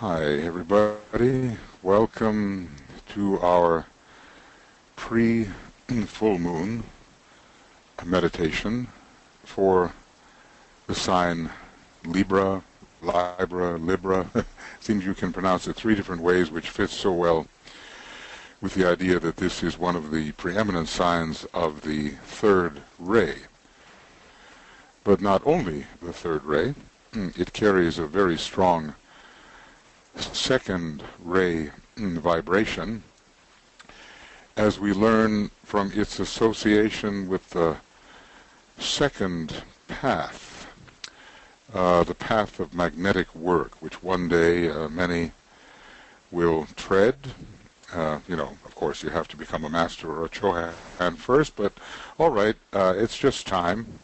Hi, everybody. Welcome to our pre-full moon meditation for the sign Libra, Libra. Seems you can pronounce it three different ways, which fits so well with the idea that this is one of the preeminent signs of the third ray. But not only the third ray, it carries a very strong second ray vibration, as we learn from its association with the second path, the path of magnetic work, which one day many will tread. Of course, you have to become a master or a Chohan first, but all right, it's just time,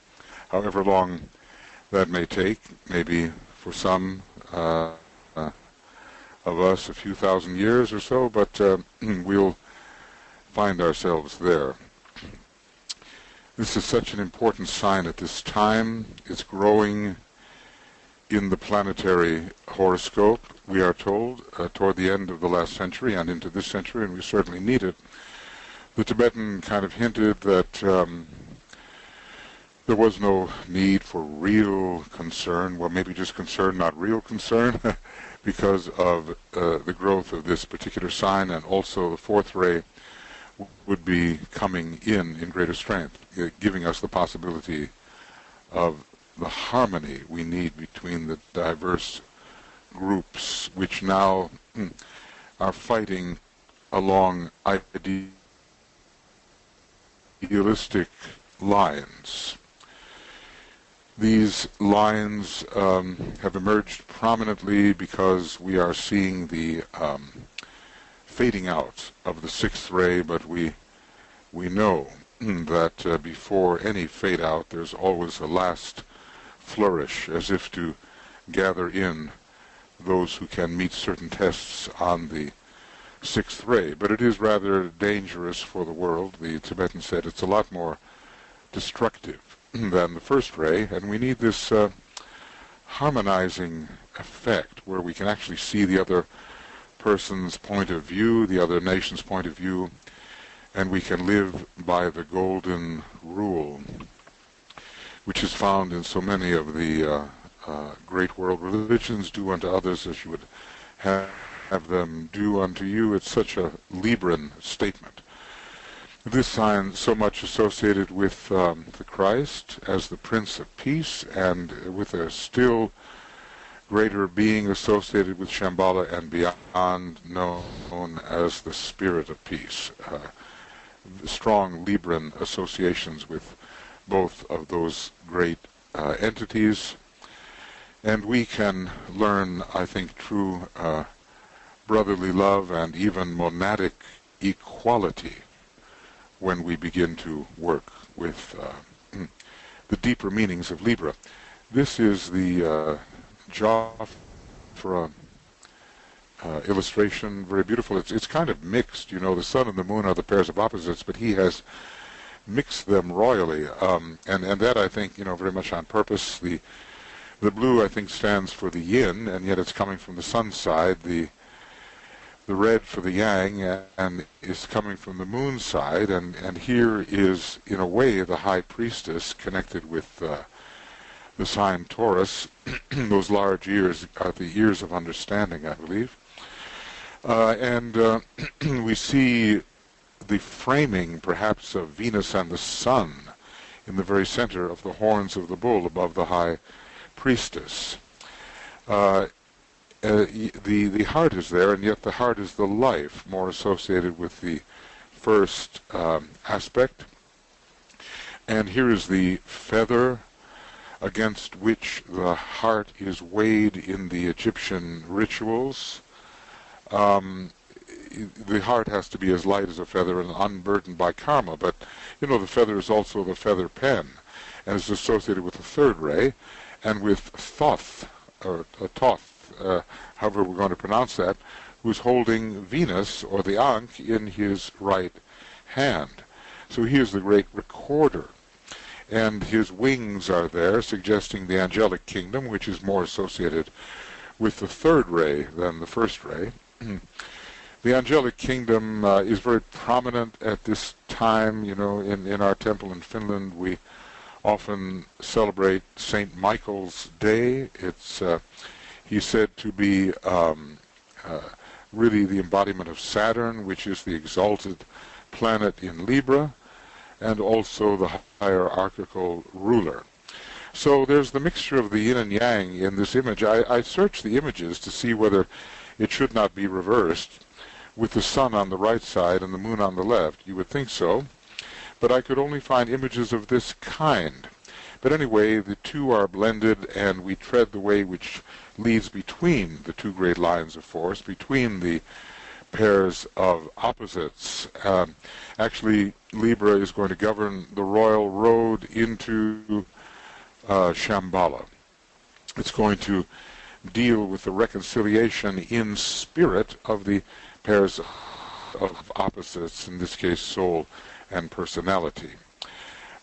however long that may take, maybe for some of us a few thousand years or so, but we'll find ourselves there. This is such an important sign at this time. It's growing in the planetary horoscope, we are told, toward the end of the last century and into this century, and we certainly need it. The Tibetan kind of hinted that there was no need for real concern, well, maybe just concern, not real concern, because of the growth of this particular sign, and also the fourth ray would be coming in greater strength, giving us the possibility of the harmony we need between the diverse groups which now are fighting along idealistic lines. These lines have emerged prominently because we are seeing the fading out of the sixth ray, but we know that before any fade out there's always a last flourish, as if to gather in those who can meet certain tests on the sixth ray. But it is rather dangerous for the world. The Tibetan said it's a lot more destructive than the first ray, and we need this harmonizing effect where we can actually see the other person's point of view, the other nation's point of view, and we can live by the golden rule, which is found in so many of the great world religions. Do unto others as you would have them do unto you. It's such a Libran statement. This sign so much associated with the Christ as the Prince of Peace, and with a still greater being associated with Shambhala and beyond, known as the Spirit of Peace. Strong Libran associations with both of those great entities, and we can learn, I think, true brotherly love and even monadic equality when we begin to work with the deeper meanings of Libra. This is the Jafra illustration, very beautiful. It's kind of mixed, the sun and the moon are the pairs of opposites, but he has mixed them royally, and that, I think, very much on purpose. The blue, I think, stands for the yin, and yet it's coming from the sun side. The red for the yang, and is coming from the moon side, and here is, in a way, the high priestess connected with the sign Taurus. Those large ears are the ears of understanding, I believe. And we see the framing, perhaps, of Venus and the sun in the very center of the horns of the bull above the high priestess. The heart is there, and yet the heart is the life, more associated with the first aspect. And here is the feather against which the heart is weighed in the Egyptian rituals. The heart has to be as light as a feather and unburdened by karma, but the feather is also the feather pen, and is associated with the third ray, and with Thoth, or Thoth, however we're going to pronounce that, who's holding Venus, or the Ankh, in his right hand. So he is the great recorder. And his wings are there, suggesting the angelic kingdom, which is more associated with the third ray than the first ray. The angelic kingdom is very prominent at this time. You know, in our temple in Finland, we often celebrate St. Michael's Day. It's he's said to be really the embodiment of Saturn, which is the exalted planet in Libra, and also the hierarchical ruler. So there's the mixture of the yin and yang in this image. I searched the images to see whether it should not be reversed, with the sun on the right side and the moon on the left. You would think so, but I could only find images of this kind. But anyway, the two are blended, and we tread the way which leads between the two great lines of force, between the pairs of opposites. Actually, Libra is going to govern the royal road into Shambhala. It's going to deal with the reconciliation in spirit of the pairs of opposites, in this case soul and personality.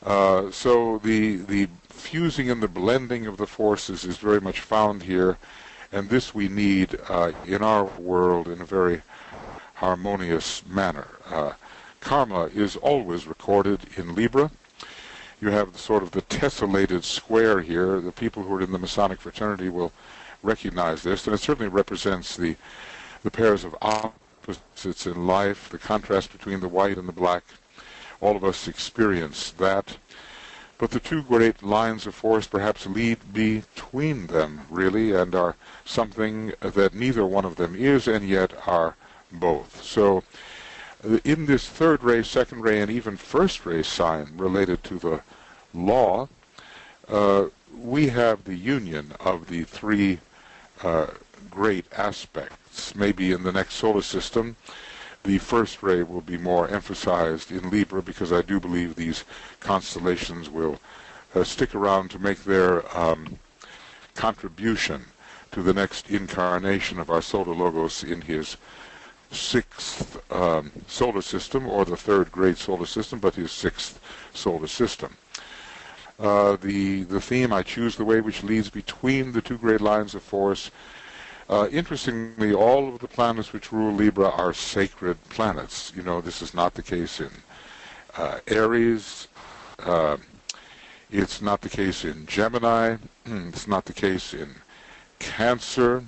So the fusing and the blending of the forces is very much found here, and this we need in our world in a very harmonious manner. Karma is always recorded in Libra. You have sort of the tessellated square here. The people who are in the Masonic fraternity will recognize this, and it certainly represents the pairs of opposites in life, the contrast between the white and the black. All of us experience that. But the two great lines of force perhaps lead between them, really, and are something that neither one of them is, and yet are both. So in this third ray, second ray, and even first ray sign related to the law, we have the union of the three great aspects. Maybe in the next solar system, the first ray will be more emphasized in Libra, because I do believe these constellations will stick around to make their contribution to the next incarnation of our solar logos in his sixth solar system, or the third great solar system, but his sixth solar system. The theme, I choose the way which leads between the two great lines of force. Interestingly, all of the planets which rule Libra are sacred planets. You know, this is not the case in Aries. It's not the case in Gemini. It's not the case in Cancer.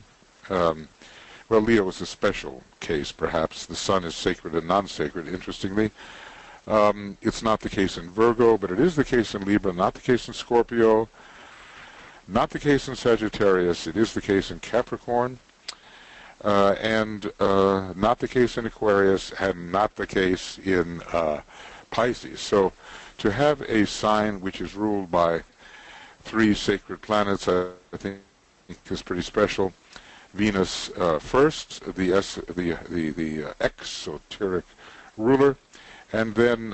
Well, Leo is a special case, perhaps. The sun is sacred and non-sacred, interestingly. It's not the case in Virgo, but it is the case in Libra, not the case in Scorpio, not the case in Sagittarius. It is the case in Capricorn, and not the case in Aquarius, and not the case in Pisces. So to have a sign which is ruled by three sacred planets, I think is pretty special. Venus first, the exoteric ruler, and then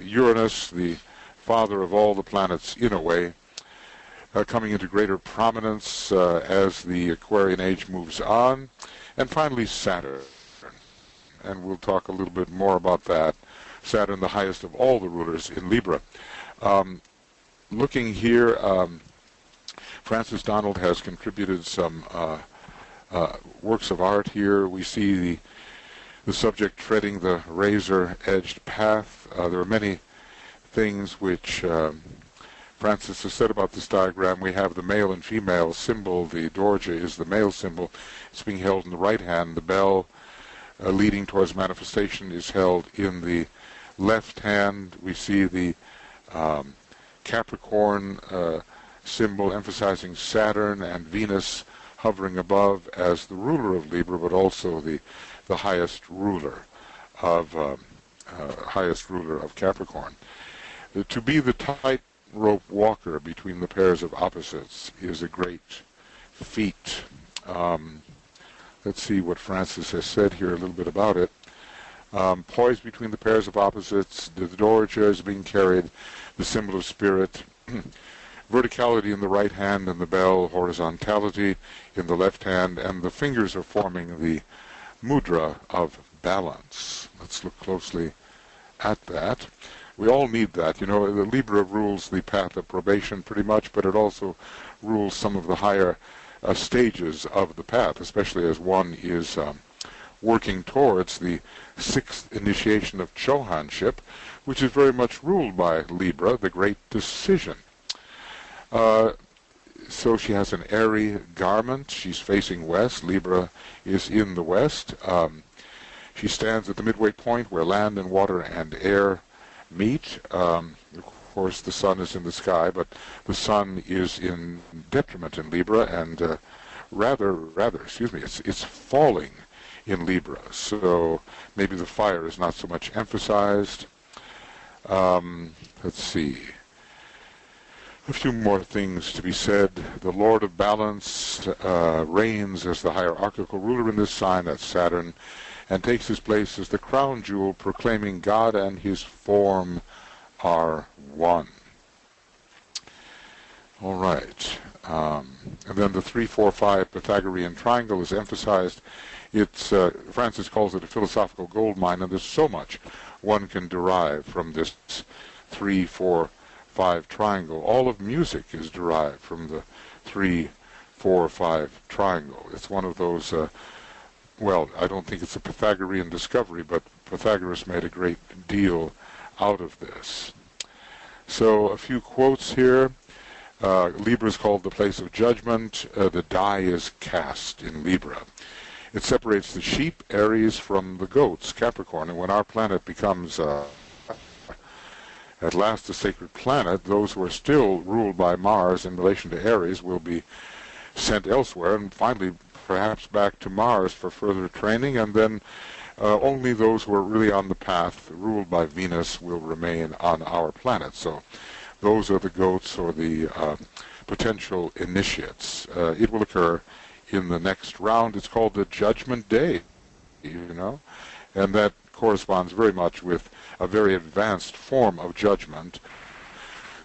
Uranus, the father of all the planets in a way, coming into greater prominence as the Aquarian age moves on, and finally Saturn. And we'll talk a little bit more about that. Saturn, the highest of all the rulers in Libra. Looking here, Francis Donald has contributed some works of art here. We see the subject treading the razor-edged path. There are many things which Francis has said about this diagram. We have the male and female symbol. The Dorje is the male symbol. It's being held in the right hand. The bell leading towards manifestation is held in the left hand. We see the Capricorn symbol emphasizing Saturn and Venus hovering above as the ruler of Libra, but also the highest ruler of Capricorn. To be the tightrope walker between the pairs of opposites is a great feat. Let's see what Francis has said here a little bit about it. Poised between the pairs of opposites, the Dorje is being carried, the symbol of spirit. Verticality in the right hand, and the bell, horizontality in the left hand, and the fingers are forming the mudra of balance. Let's look closely at that. We all need that. You know, the Libra rules the path of probation pretty much, but it also rules some of the higher stages of the path, especially as one is working towards the sixth initiation of Chohanship, which is very much ruled by Libra, the great decision. So she has an airy garment. She's facing west. Libra is in the west. She stands at the midway point where land and water and air meet. Of course, the sun is in the sky, but the sun is in detriment in Libra, and it's falling in Libra. So maybe the fire is not so much emphasized. Let's see. A few more things to be said. The Lord of Balance reigns as the hierarchical ruler in this sign, that's Saturn, and takes his place as the crown jewel, proclaiming God and his form are one. All right. And then the 3-4-5 Pythagorean triangle is emphasized. It's Francis calls it a philosophical gold mine, and there's so much one can derive from this 3-4-5 triangle. All of music is derived from the 3-4-5 triangle. It's one of those, well, I don't think it's a Pythagorean discovery, but Pythagoras made a great deal out of this. So a few quotes here. Libra is called the place of judgment. The die is cast in Libra. It separates the sheep, Aries, from the goats, Capricorn. And when our planet becomes at last a sacred planet, those who are still ruled by Mars in relation to Aries will be sent elsewhere, and finally perhaps back to Mars for further training, and then only those who are really on the path ruled by Venus will remain on our planet. So those are the goats, or the potential initiates. It will occur in the next round. It's called the Judgment Day, and that corresponds very much with a very advanced form of judgment,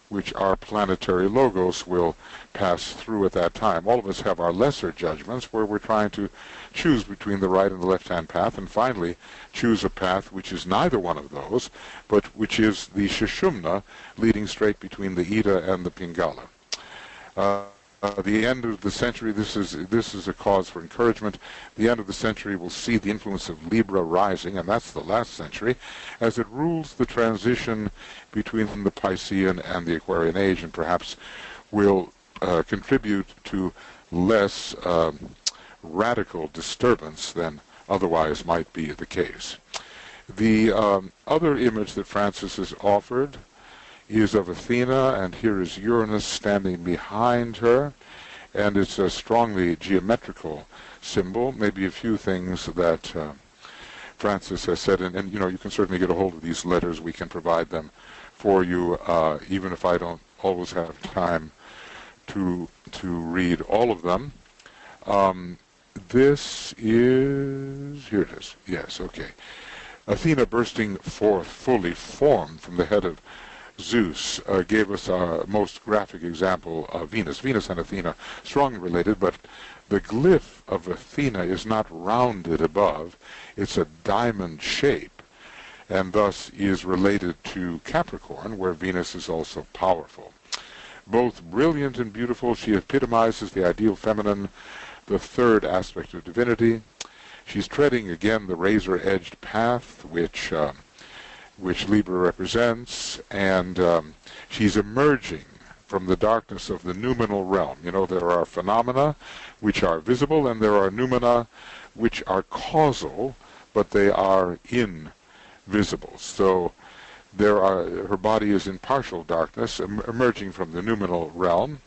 which our planetary logos will pass through at that time. All of us have our lesser judgments, where we're trying to choose between the right and the left-hand path, and finally choose a path which is neither one of those, but which is the Sushumna, leading straight between the Ida and the Pingala. The end of the century, this is a cause for encouragement. The end of the century will see the influence of Libra rising, and that's the last century, as it rules the transition between the Piscean and the Aquarian age, and perhaps will contribute to less radical disturbance than otherwise might be the case. The other image that Francis has offered is of Athena, and here is Uranus standing behind her, and it's a strongly geometrical symbol. Maybe a few things that Francis has said, and you can certainly get a hold of these letters. We can provide them for you, even if I don't always have time to read all of them. This is, here it is, yes, okay. Athena bursting forth fully formed from the head of Zeus gave us our most graphic example of Venus. Venus and Athena, strongly related, but the glyph of Athena is not rounded above. It's a diamond shape, and thus is related to Capricorn, where Venus is also powerful. Both brilliant and beautiful, she epitomizes the ideal feminine, the third aspect of divinity. She's treading again the razor-edged path, which Libra represents, and she's emerging from the darkness of the noumenal realm. There are phenomena which are visible, and there are noumena which are causal, but they are invisible. So her body is in partial darkness, emerging from the noumenal realm.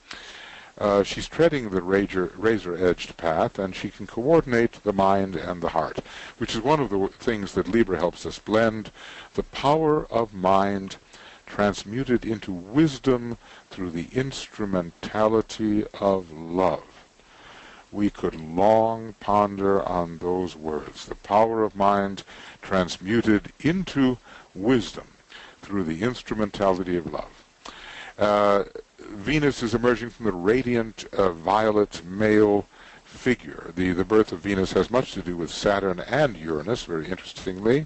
She's treading the razor-edged path, and she can coordinate the mind and the heart, which is one of the things that Libra helps us blend. The power of mind transmuted into wisdom through the instrumentality of love. We could long ponder on those words. The power of mind transmuted into wisdom through the instrumentality of love. Venus is emerging from the radiant violet male figure. The birth of Venus has much to do with Saturn and Uranus, very interestingly.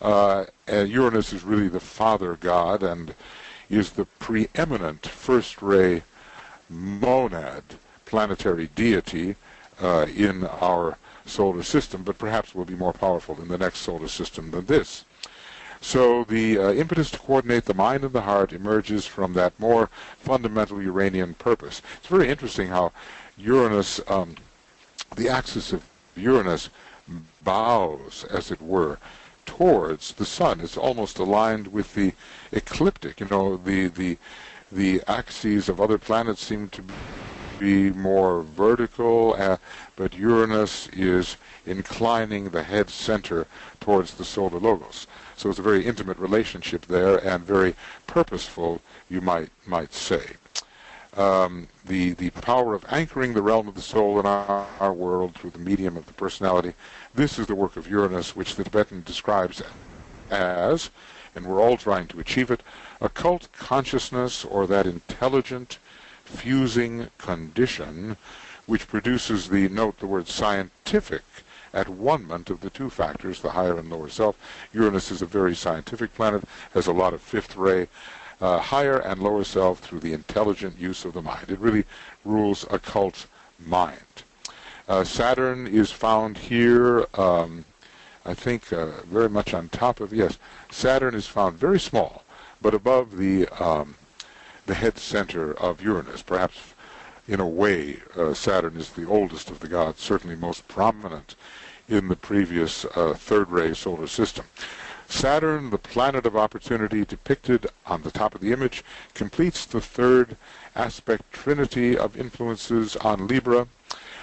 And Uranus is really the father god and is the preeminent first-ray monad planetary deity in our solar system, but perhaps will be more powerful in the next solar system than this. So the impetus to coordinate the mind and the heart emerges from that more fundamental Uranian purpose. It's very interesting how Uranus, the axis of Uranus bows, as it were, towards the sun. It's almost aligned with the ecliptic. You know, the axes of other planets seem to be more vertical, but Uranus is inclining the head center towards the solar logos. So it's a very intimate relationship there, and very purposeful, you might say. The power of anchoring the realm of the soul in our world through the medium of the personality. This is the work of Uranus, which the Tibetan describes as, and we're all trying to achieve it, occult consciousness, or that intelligent fusing condition which produces the word scientific at one-ment of the two factors, the higher and lower self. Uranus is a very scientific planet, has a lot of fifth ray, higher and lower self through the intelligent use of the mind. It really rules occult mind. Saturn is found here, I think, very much on top of, yes, Saturn is found very small, but above the head center of Uranus. Perhaps, in a way, Saturn is the oldest of the gods, certainly most prominent in the previous third-ray solar system. Saturn, the planet of opportunity depicted on the top of the image, completes the third aspect trinity of influences on Libra.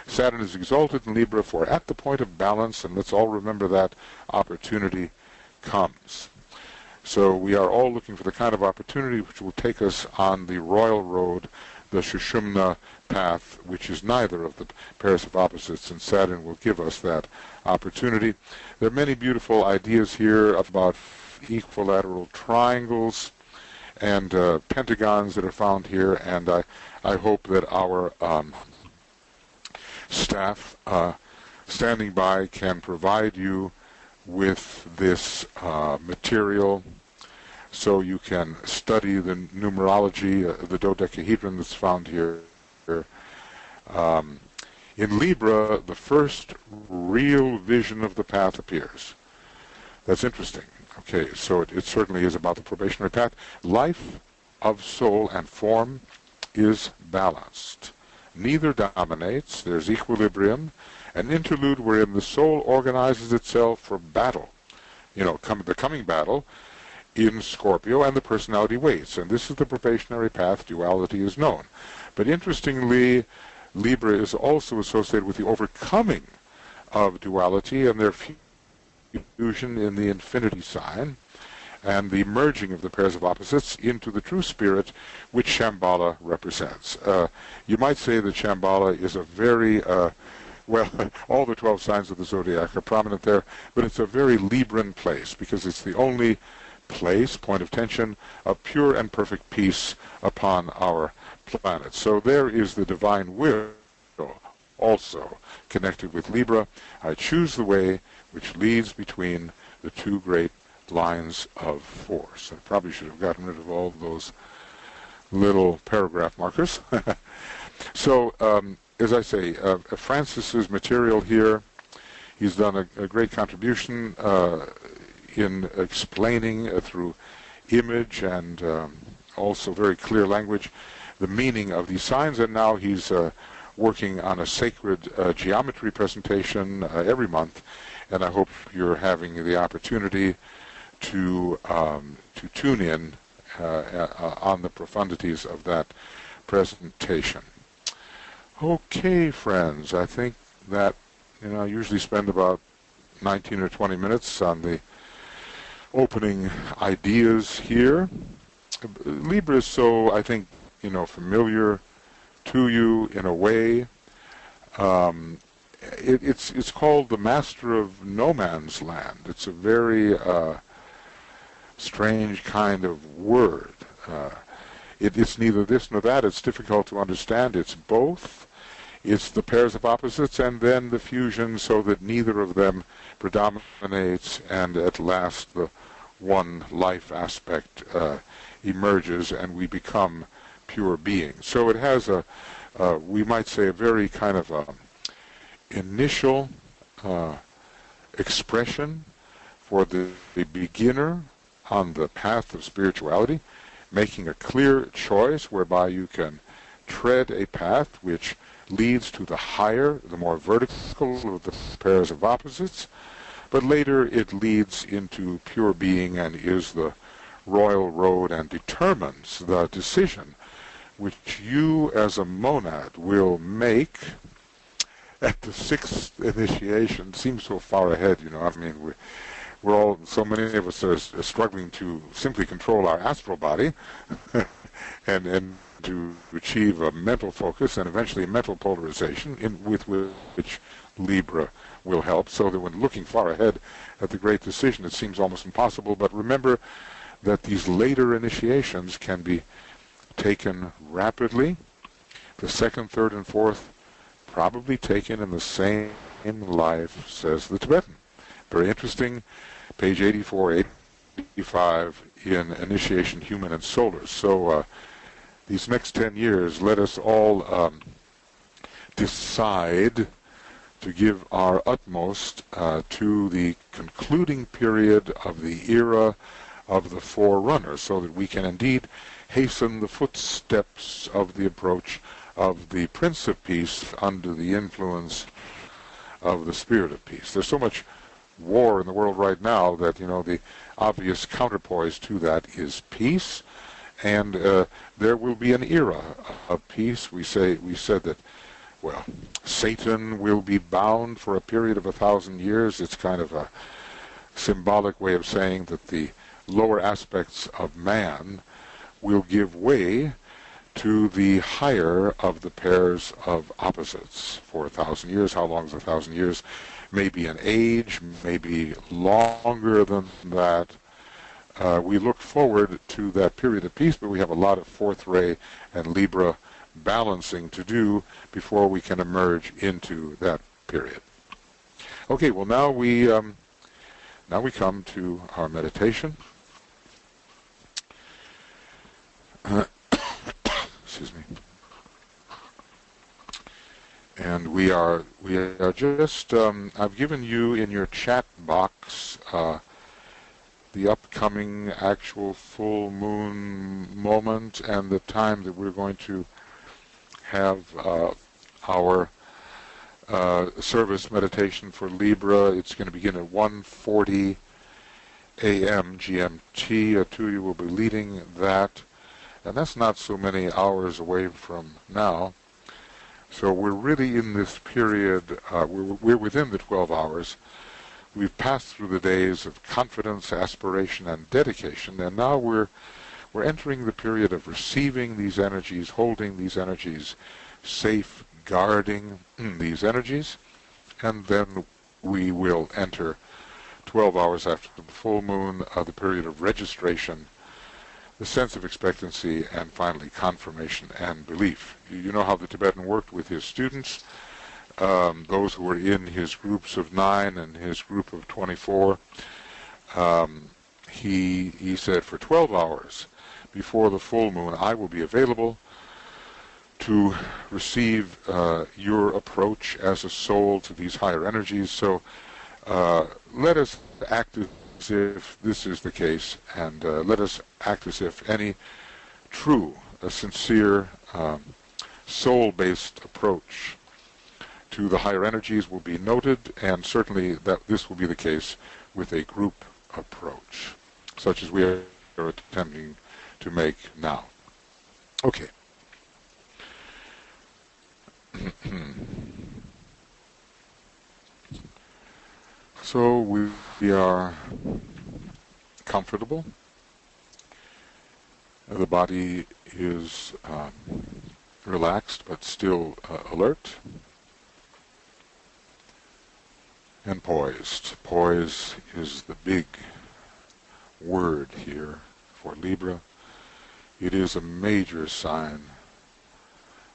Saturn is exalted in Libra, for at the point of balance, and let's all remember that, opportunity comes. So we are all looking for the kind of opportunity which will take us on the royal road, the Shushumna path, which is neither of the pairs of opposites, and Saturn will give us that opportunity. There are many beautiful ideas here about equilateral triangles and pentagons that are found here, and I hope that our staff standing by can provide you with this material so you can study the numerology, the dodecahedron that's found here. In Libra, the first real vision of the path appears. That's interesting. Okay, so it certainly is about the probationary path. Life of soul and form is balanced. Neither dominates. There's equilibrium, an interlude wherein the soul organizes itself for battle. You know, the coming battle in Scorpio, and the personality waits. And this is the probationary path. Duality is known. But interestingly, Libra is also associated with the overcoming of duality and their fusion in the infinity sign, and the merging of the pairs of opposites into the true spirit, which Shambhala represents. You might say that Shambhala is a very, well, all the 12 signs of the zodiac are prominent there, but it's a very Libran place, because it's the only place, point of tension, of pure and perfect peace upon our planet. So there is the divine will also connected with Libra. I choose the way which leads between the two great lines of force. I probably should have gotten rid of all of those little paragraph markers. So, as I say, Francis's material here, he's done a great contribution in explaining through image and also very clear language the meaning of these signs, and now he's working on a sacred geometry presentation every month, and I hope you're having the opportunity to tune in on the profundities of that presentation. Okay, friends, I think that, I usually spend about 19 or 20 minutes on the opening ideas here. Libra is so, I think, familiar to you in a way. It's called the master of no man's land. It's a very strange kind of word. It's neither this nor that. It's difficult to understand. It's both. It's the pairs of opposites and then the fusion so that neither of them predominates, and at last the one life aspect emerges and we become pure beings. So it has a we might say, a very kind of initial expression for the beginner on the path of spirituality, making a clear choice whereby you can tread a path which leads to the higher, the more vertical of the pairs of opposites, but later it leads into pure being and is the royal road and determines the decision which you as a monad will make at the sixth initiation. Seems so far ahead, you know. I mean, we're all, so many of us are struggling to simply control our astral body and to achieve a mental focus and eventually a mental polarization with which Libra will help, so that when looking far ahead at the great decision, it seems almost impossible. But remember that these later initiations can be taken rapidly. The second, third, and fourth probably taken in the same life, says the Tibetan. Very interesting, page 84, 85 in Initiation Human and Solar. So these next 10 years, let us all decide to give our utmost to the concluding period of the era of the Forerunner, so that we can indeed hasten the footsteps of the approach of the Prince of Peace under the influence of the Spirit of Peace. There's so much war in the world right now that, you know, the obvious counterpoise to that is peace, and there will be an era of peace. We said that, well, Satan will be bound for a period of 1,000 years. It's kind of a symbolic way of saying that the lower aspects of man will give way to the higher of the pairs of opposites for 1,000 years. How long is 1,000 years? Maybe an age, maybe longer than that. We look forward to that period of peace, but we have a lot of fourth ray and Libra balancing to do before we can emerge into that period. Okay, well now we come to our meditation. Excuse me. And we are just, I've given you in your chat box the upcoming actual full moon moment and the time that we're going to have our service meditation for Libra. It's going to begin at 1:40 a.m. GMT. Two of you will be leading that. And that's not so many hours away from now. So we're really in this period, we're within the 12 hours. We've passed through the days of confidence, aspiration, and dedication, and now we're entering the period of receiving these energies, holding these energies, safeguarding these energies, and then we will enter 12 hours after the full moon, the period of registration, the sense of expectancy, and finally confirmation and belief. You know how the Tibetan worked with his students, those who were in his groups of 9 and his group of 24. He said, for 12 hours before the full moon, I will be available to receive your approach as a soul to these higher energies. So let us act as if this is the case, and let us act as if any true, sincere, soul-based approach to the higher energies will be noted, and certainly that this will be the case with a group approach, such as we are attempting to make now. Okay. So we are comfortable. The body is relaxed but still alert and poised. Poise is the big word here for Libra. It is a major sign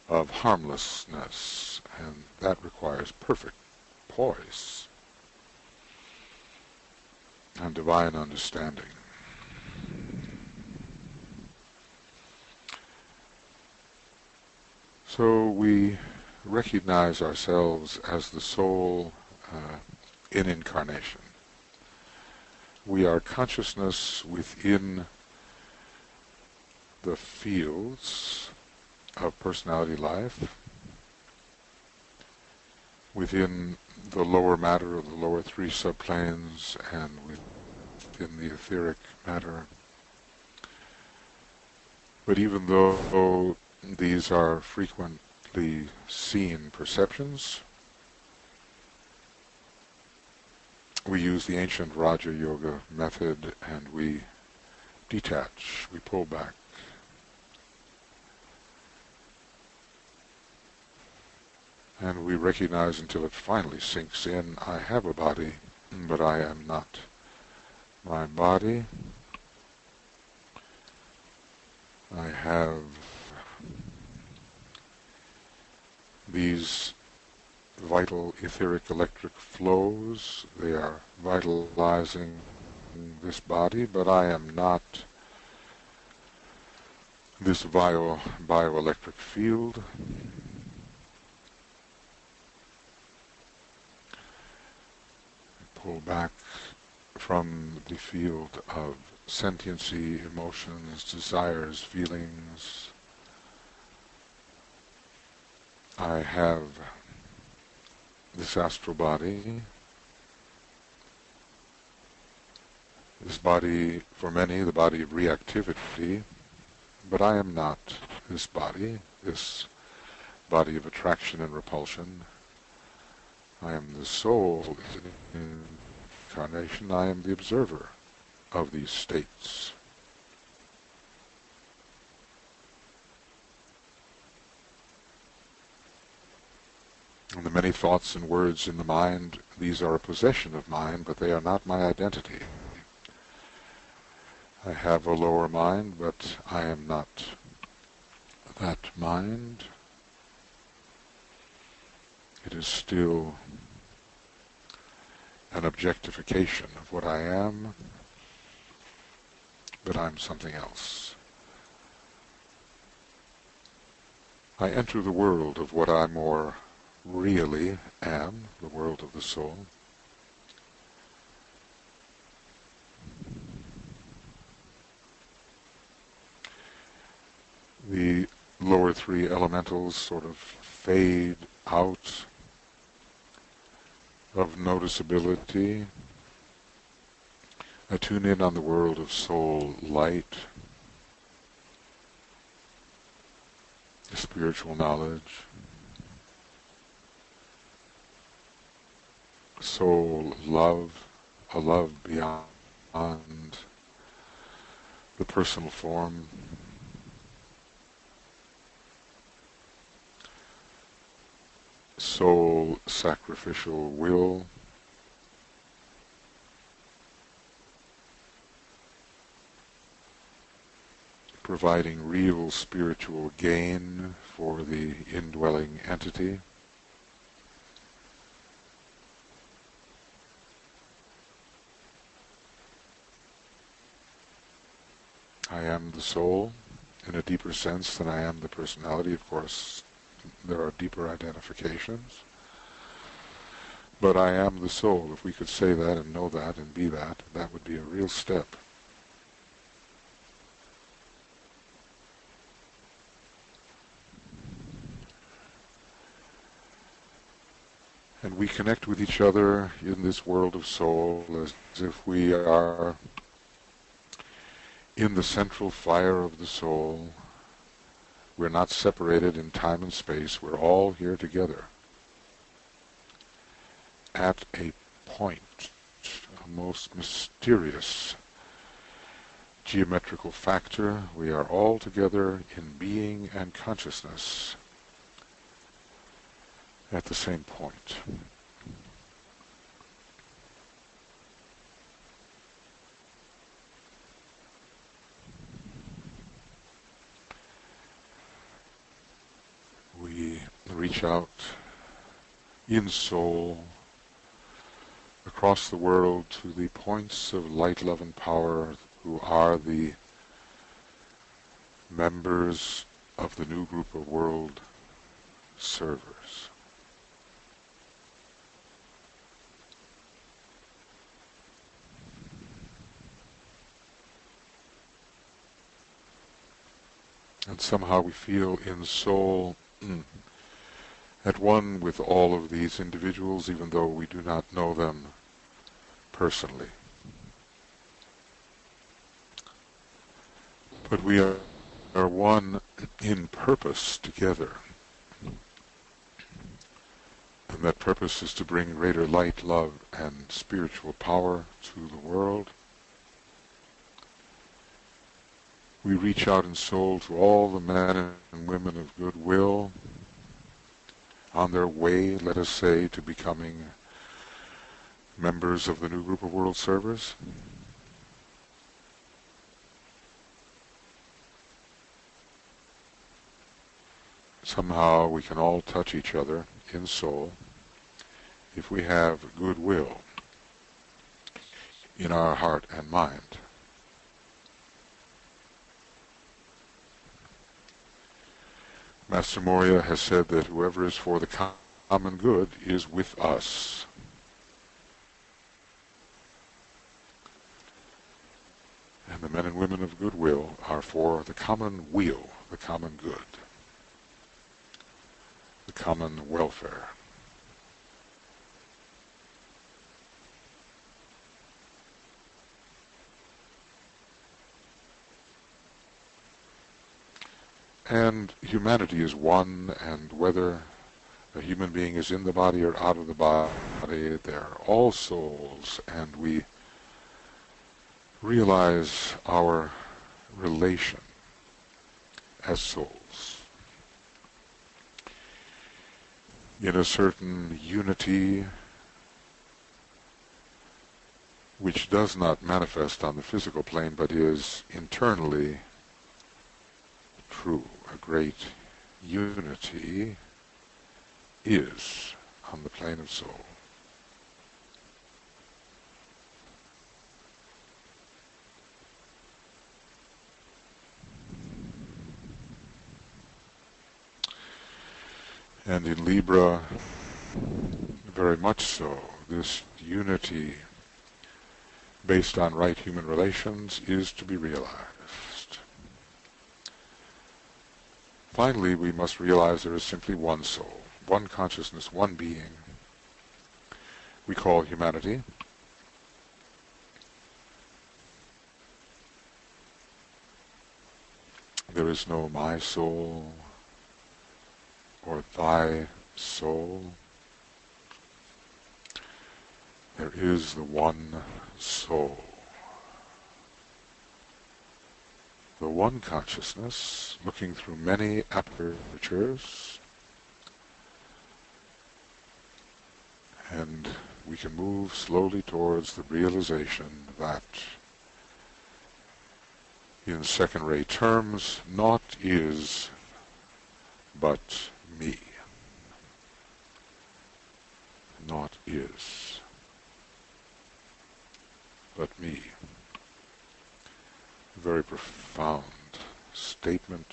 of harmlessness, and that requires perfect poise and divine understanding. So we recognize ourselves as the soul in incarnation. We are consciousness within the fields of personality life, within the lower matter of the lower three subplanes and within the etheric matter. But even though these are frequently seen perceptions, we use the ancient Raja Yoga method and we detach, we pull back. And we recognize until it finally sinks in, I have a body, but I am not my body. I have these vital etheric electric flows. They are vitalizing this body, but I am not this bioelectric field. Pull back from the field of sentiency, emotions, desires, feelings. I have this astral body. This body, for many, the body of reactivity, but I am not this body of attraction and repulsion. I am the soul in incarnation. I am the observer of these states. And the many thoughts and words in the mind, these are a possession of mine, but they are not my identity. I have a lower mind, but I am not that mind. It is still an objectification of what I am, but I'm something else. I enter the world of what I more really am, the world of the soul. The lower three elementals sort of fade out of noticeability. I tune in on the world of soul light, spiritual knowledge, soul love, a love beyond the personal form. Soul sacrificial will, providing real spiritual gain for the indwelling entity. I am the soul in a deeper sense than I am the personality. Of course, there are deeper identifications. But I am the soul. If we could say that and know that and be that, that would be a real step. And we connect with each other in this world of soul as if we are in the central fire of the soul. We're not separated in time and space. We're all here together at a point, a most mysterious geometrical factor. We are all together in being and consciousness at the same point. We reach out in soul across the world to the points of light, love, and power who are the members of the new group of world servers. And somehow we feel in soul at one with all of these individuals, even though we do not know them personally. But we are one in purpose together. And that purpose is to bring greater light, love, and spiritual power to the world. We reach out in soul to all the men and women of goodwill on their way, let us say, to becoming members of the new group of world servers. Somehow we can all touch each other in soul if we have goodwill in our heart and mind. Master Morya has said that whoever is for the common good is with us. And the men and women of goodwill are for the common weal, the common good, the common welfare. And humanity is one, and whether a human being is in the body or out of the body, they're all souls, and we realize our relation as souls in a certain unity which does not manifest on the physical plane but is internally true. A great unity is on the plane of soul. And in Libra, very much so, this unity based on right human relations is to be realized. Finally, we must realize there is simply one soul, one consciousness, one being we call humanity. There is no my soul or thy soul. There is the one soul. The one consciousness looking through many apertures, and we can move slowly towards the realization that in second-rate terms, naught is but me. Naught is but me. A very profound statement,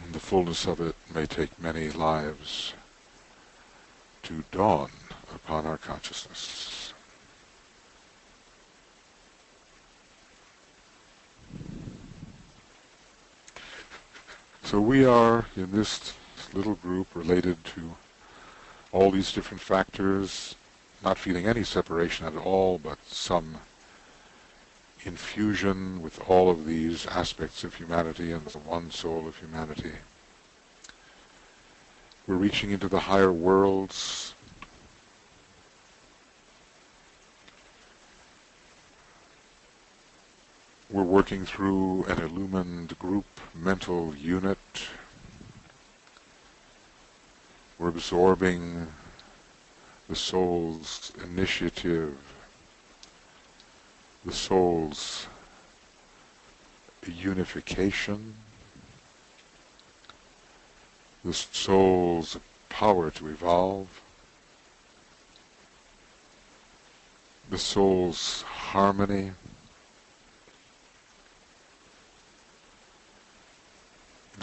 and the fullness of it may take many lives to dawn upon our consciousness. So we are, in this little group, related to all these different factors, not feeling any separation at all, but some infusion with all of these aspects of humanity and the one soul of humanity. We're reaching into the higher worlds. We're working through an illumined group mental unit. We're absorbing the soul's initiative, the soul's unification, the soul's power to evolve, the soul's harmony,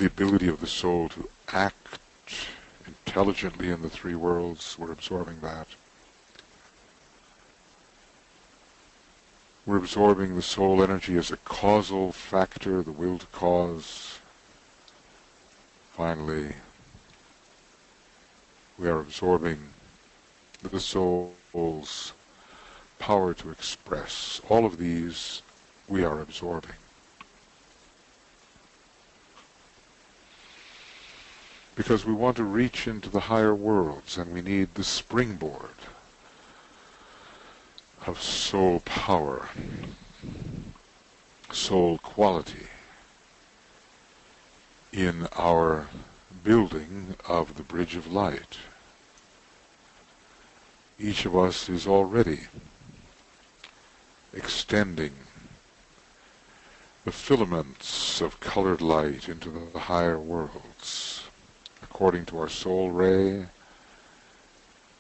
the ability of the soul to act intelligently in the three worlds. We're absorbing that. We're absorbing the soul energy as a causal factor, the will to cause. Finally, we are absorbing the soul's power to express. All of these we are absorbing. Because we want to reach into the higher worlds, and we need the springboard of soul power, soul quality in our building of the bridge of light. Each of us is already extending the filaments of colored light into the higher worlds, according to our soul ray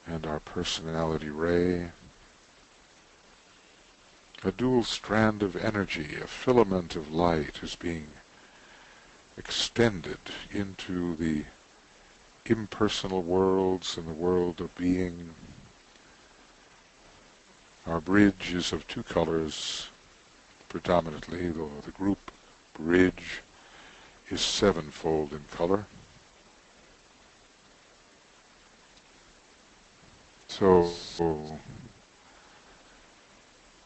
and our personality ray. A dual strand of energy, a filament of light is being extended into the impersonal worlds and the world of being. Our bridge is of two colors predominantly, though the group bridge is sevenfold in color. So,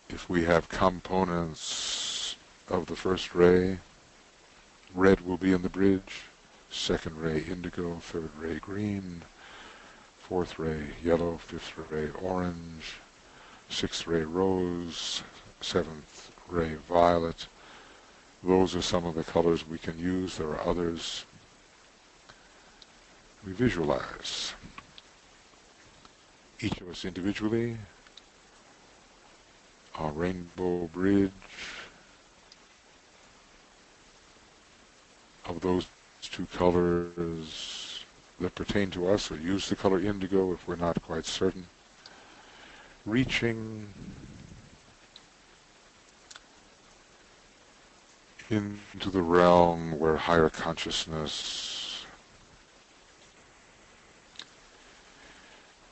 if we have components of the first ray, red will be in the bridge, second ray indigo, third ray green, fourth ray yellow, fifth ray orange, sixth ray rose, seventh ray violet. Those are some of the colors we can use. There are others. We visualize each of us individually, our rainbow bridge of those two colors that pertain to us, or use the color indigo if we're not quite certain, reaching into the realm where higher consciousness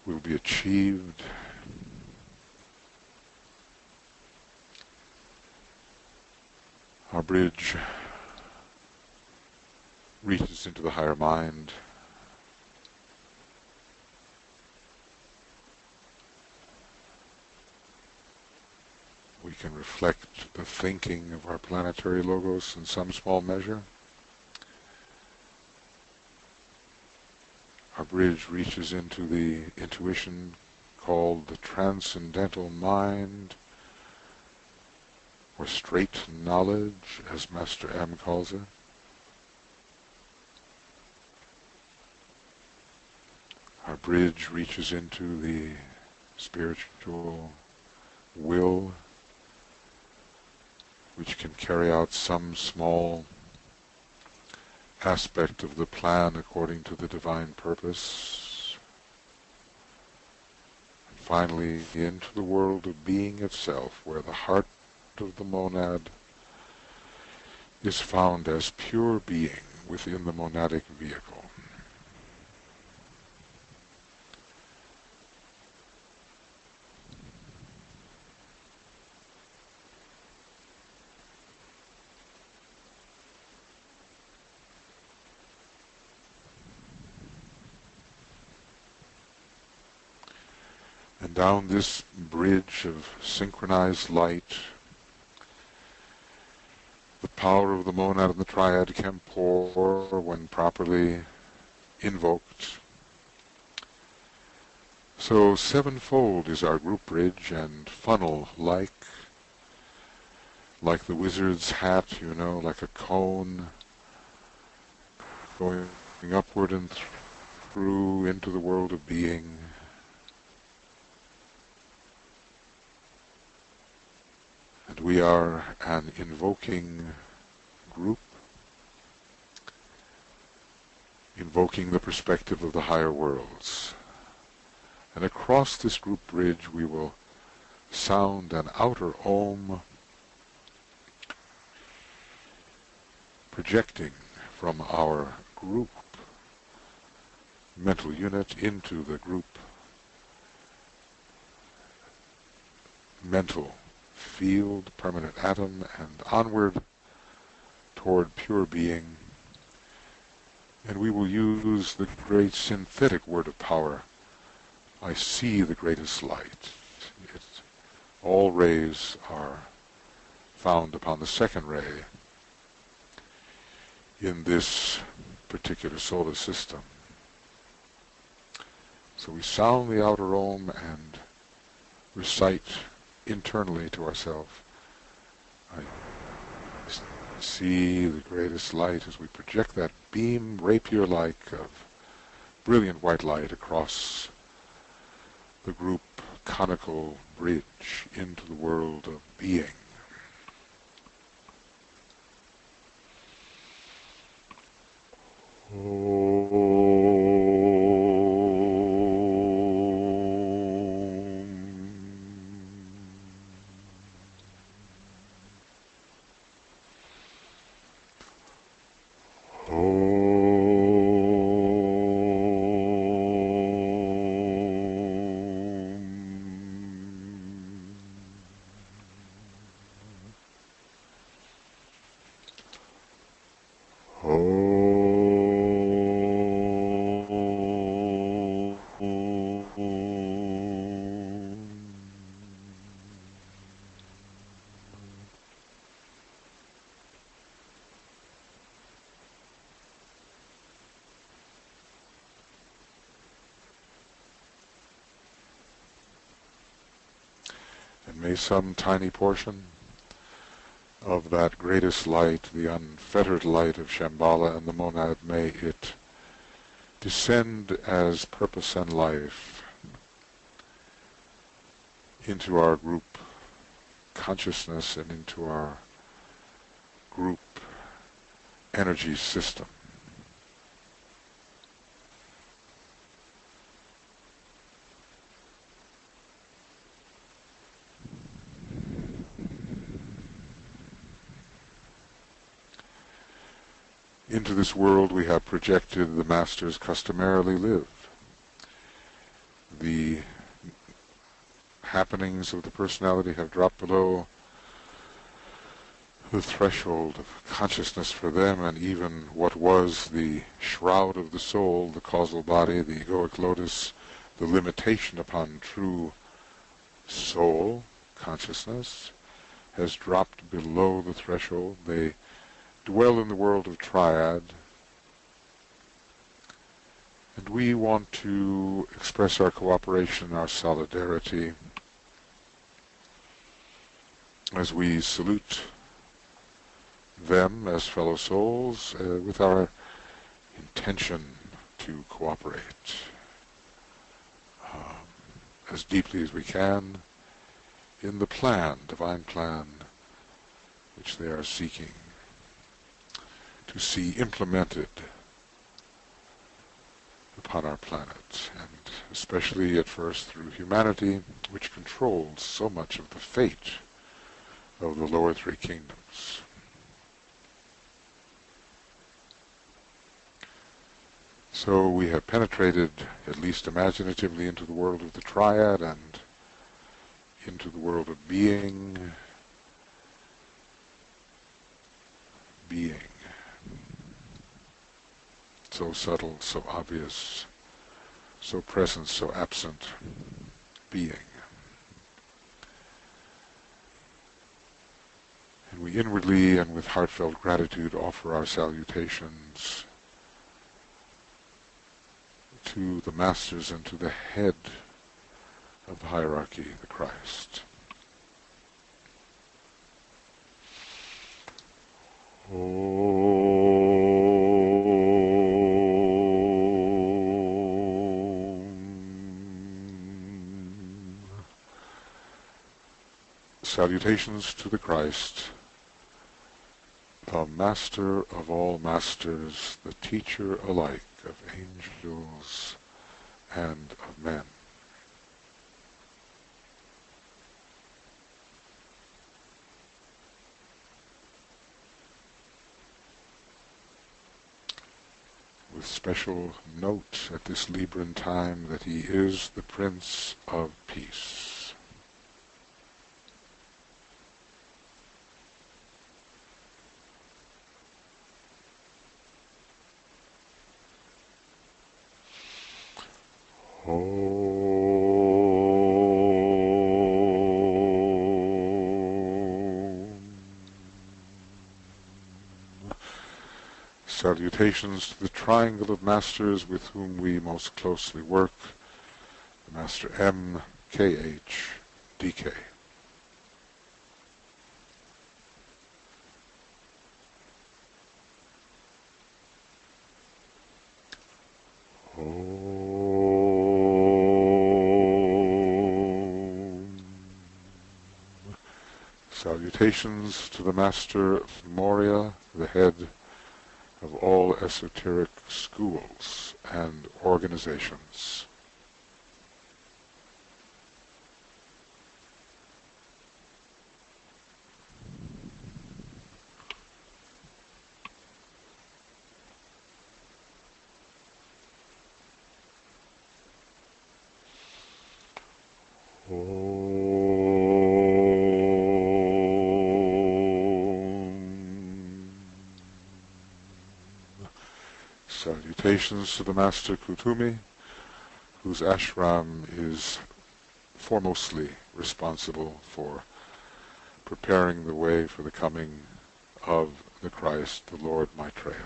will be achieved. Our bridge reaches into the higher mind. We can reflect the thinking of our planetary logos in some small measure. Our bridge reaches into the intuition called the transcendental mind, or straight knowledge, as Master M calls it. Our bridge reaches into the spiritual will, which can carry out some small aspect of the plan according to the divine purpose. And finally, into the world of being itself, where the heart of the monad is found as pure being within the monadic vehicle. And down this bridge of synchronized light, the power of the monad and the triad can pour when properly invoked. So sevenfold is our group bridge, and funnel-like, like the wizard's hat, you know, like a cone, going upward and through into the world of being. And we are an invoking group, invoking the perspective of the higher worlds. And across this group bridge we will sound an outer Om, projecting from our group mental unit into the group mental field, permanent atom, and onward toward pure being. And we will use the great synthetic word of power. I see the greatest light. All rays are found upon the second ray in this particular solar system. So we sound the outer Om and recite internally to ourselves, I see the greatest light, as we project that beam, rapier-like, of brilliant white light across the group conical bridge into the world of being. And may some tiny portion of that greatest light, the unfettered light of Shambhala and the monad, may it descend as purpose and life into our group consciousness and into our group energy system. Into this world we have projected the masters customarily live. The happenings of the personality have dropped below the threshold of consciousness for them, and even what was the shroud of the soul, the causal body, the egoic lotus, the limitation upon true soul consciousness, has dropped below the threshold. They dwell in the world of triad, and we want to express our cooperation, our solidarity, as we salute them as fellow souls with our intention to cooperate as deeply as we can in the plan, divine plan, which they are seeking to see implemented upon our planet, and especially at first through humanity, which controls so much of the fate of the lower three kingdoms. So we have penetrated, at least imaginatively, into the world of the triad and into the world of being. Being. So subtle, so obvious, so present, so absent. Being. And we inwardly and with heartfelt gratitude offer our salutations to the masters and to the head of the hierarchy, the Christ. Salutations to the Christ, the Master of all masters, the teacher alike of angels and of men. special note at this Libran time that he is the Prince of Peace. Salutations to the triangle of masters with whom we most closely work, the Master M, KH, DK. Salutations to the Master Morya, the head of all esoteric schools and organizations. Salutations to the Master Kutumi, whose ashram is foremostly responsible for preparing the way for the coming of the Christ, the Lord Maitreya.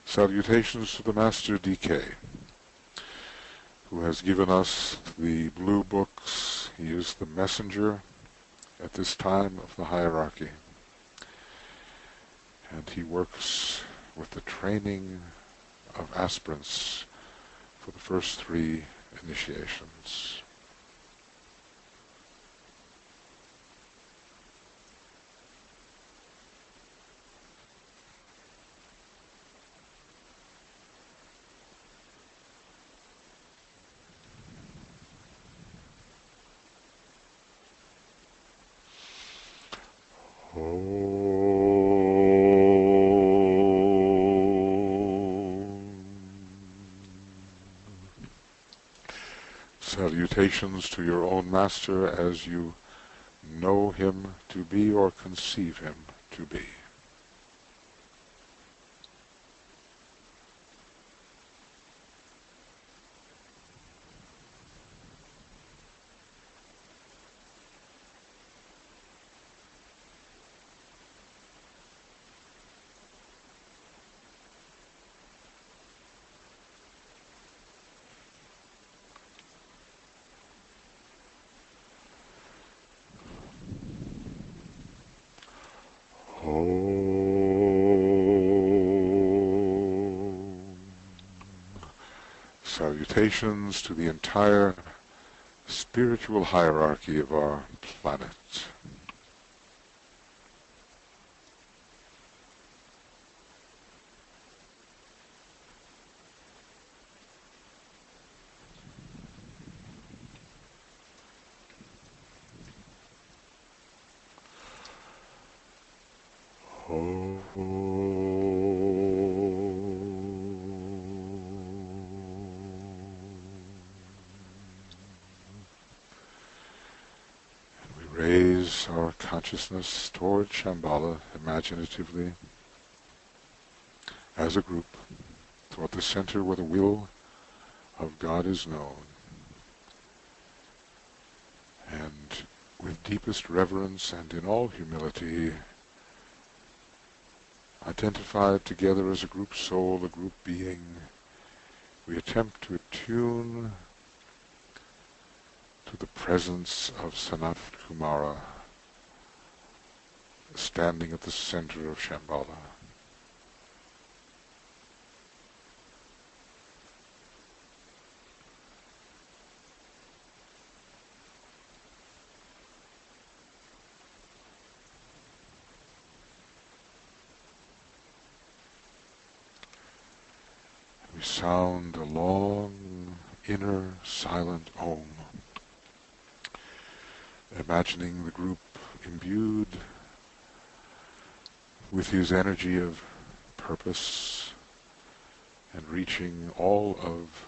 Salutations to the Master DK, who has given us the blue books. He is the messenger at this time of the hierarchy, and he works with the training of aspirants for the first 3 initiations. Salutations to your own Master as you know him to be or conceive him to be. Salutations to the entire spiritual hierarchy of our planet. Raise our consciousness toward Shambhala imaginatively as a group toward the center where the will of God is known, and with deepest reverence and in all humility identified together as a group soul, a group being, we attempt to attune to the presence of Sanat Kumara standing at the center of Shambhala. sound a long, inner, silent Om, imagining the group imbued with his energy of purpose and reaching all of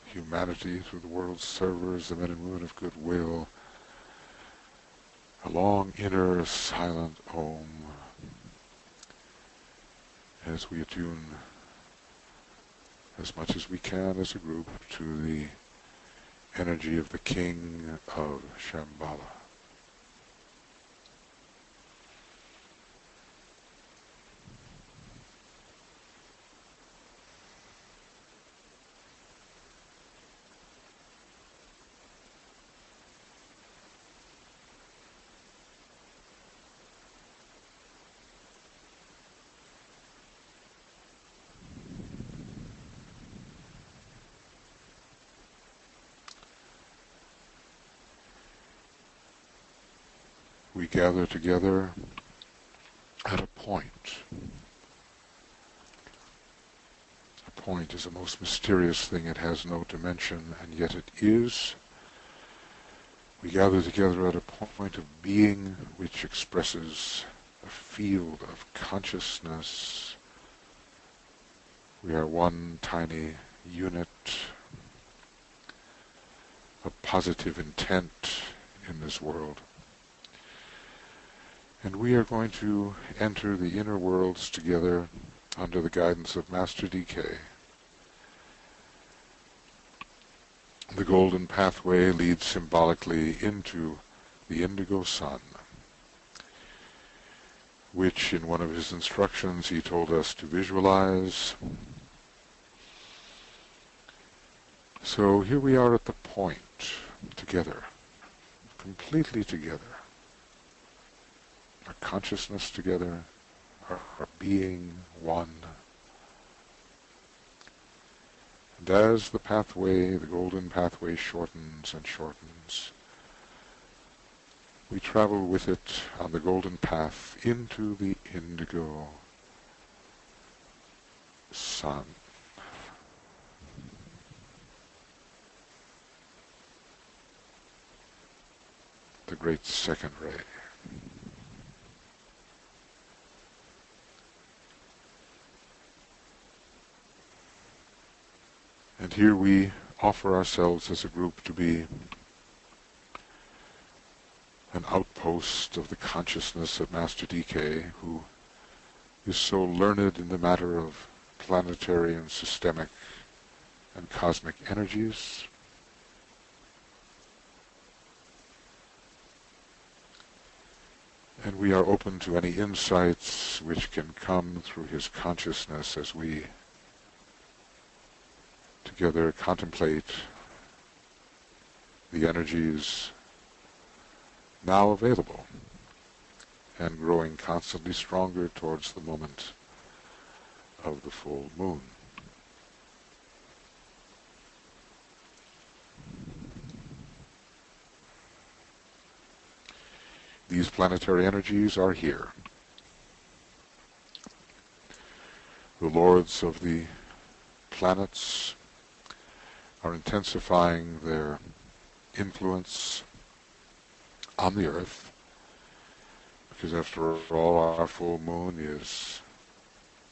humanity through the world's servers, the men and women of goodwill, a long, inner, silent Om, as we attune as much as we can as a group to the energy of the King of Shambhala. We gather together at a point. A point is a most mysterious thing. It has no dimension, and yet it is. We gather together at a point of being which expresses a field of consciousness. We are one tiny unit of positive intent in this world. And we are going to enter the inner worlds together under the guidance of Master DK. The golden pathway leads symbolically into the indigo sun, which in one of his instructions he told us to visualize. So here we are at the point, together, completely together. Our consciousness together, our being one. And as the pathway, the golden pathway shortens and shortens, we travel with it on the golden path into the indigo sun. The great second ray. And here we offer ourselves as a group to be an outpost of the consciousness of Master DK, who is so learned in the matter of planetary and systemic and cosmic energies. And we are open to any insights which can come through his consciousness as we together contemplate the energies now available and growing constantly stronger towards the moment of the full moon. These planetary energies are here. The lords of the planets are intensifying their influence on the earth, because after all, our full moon is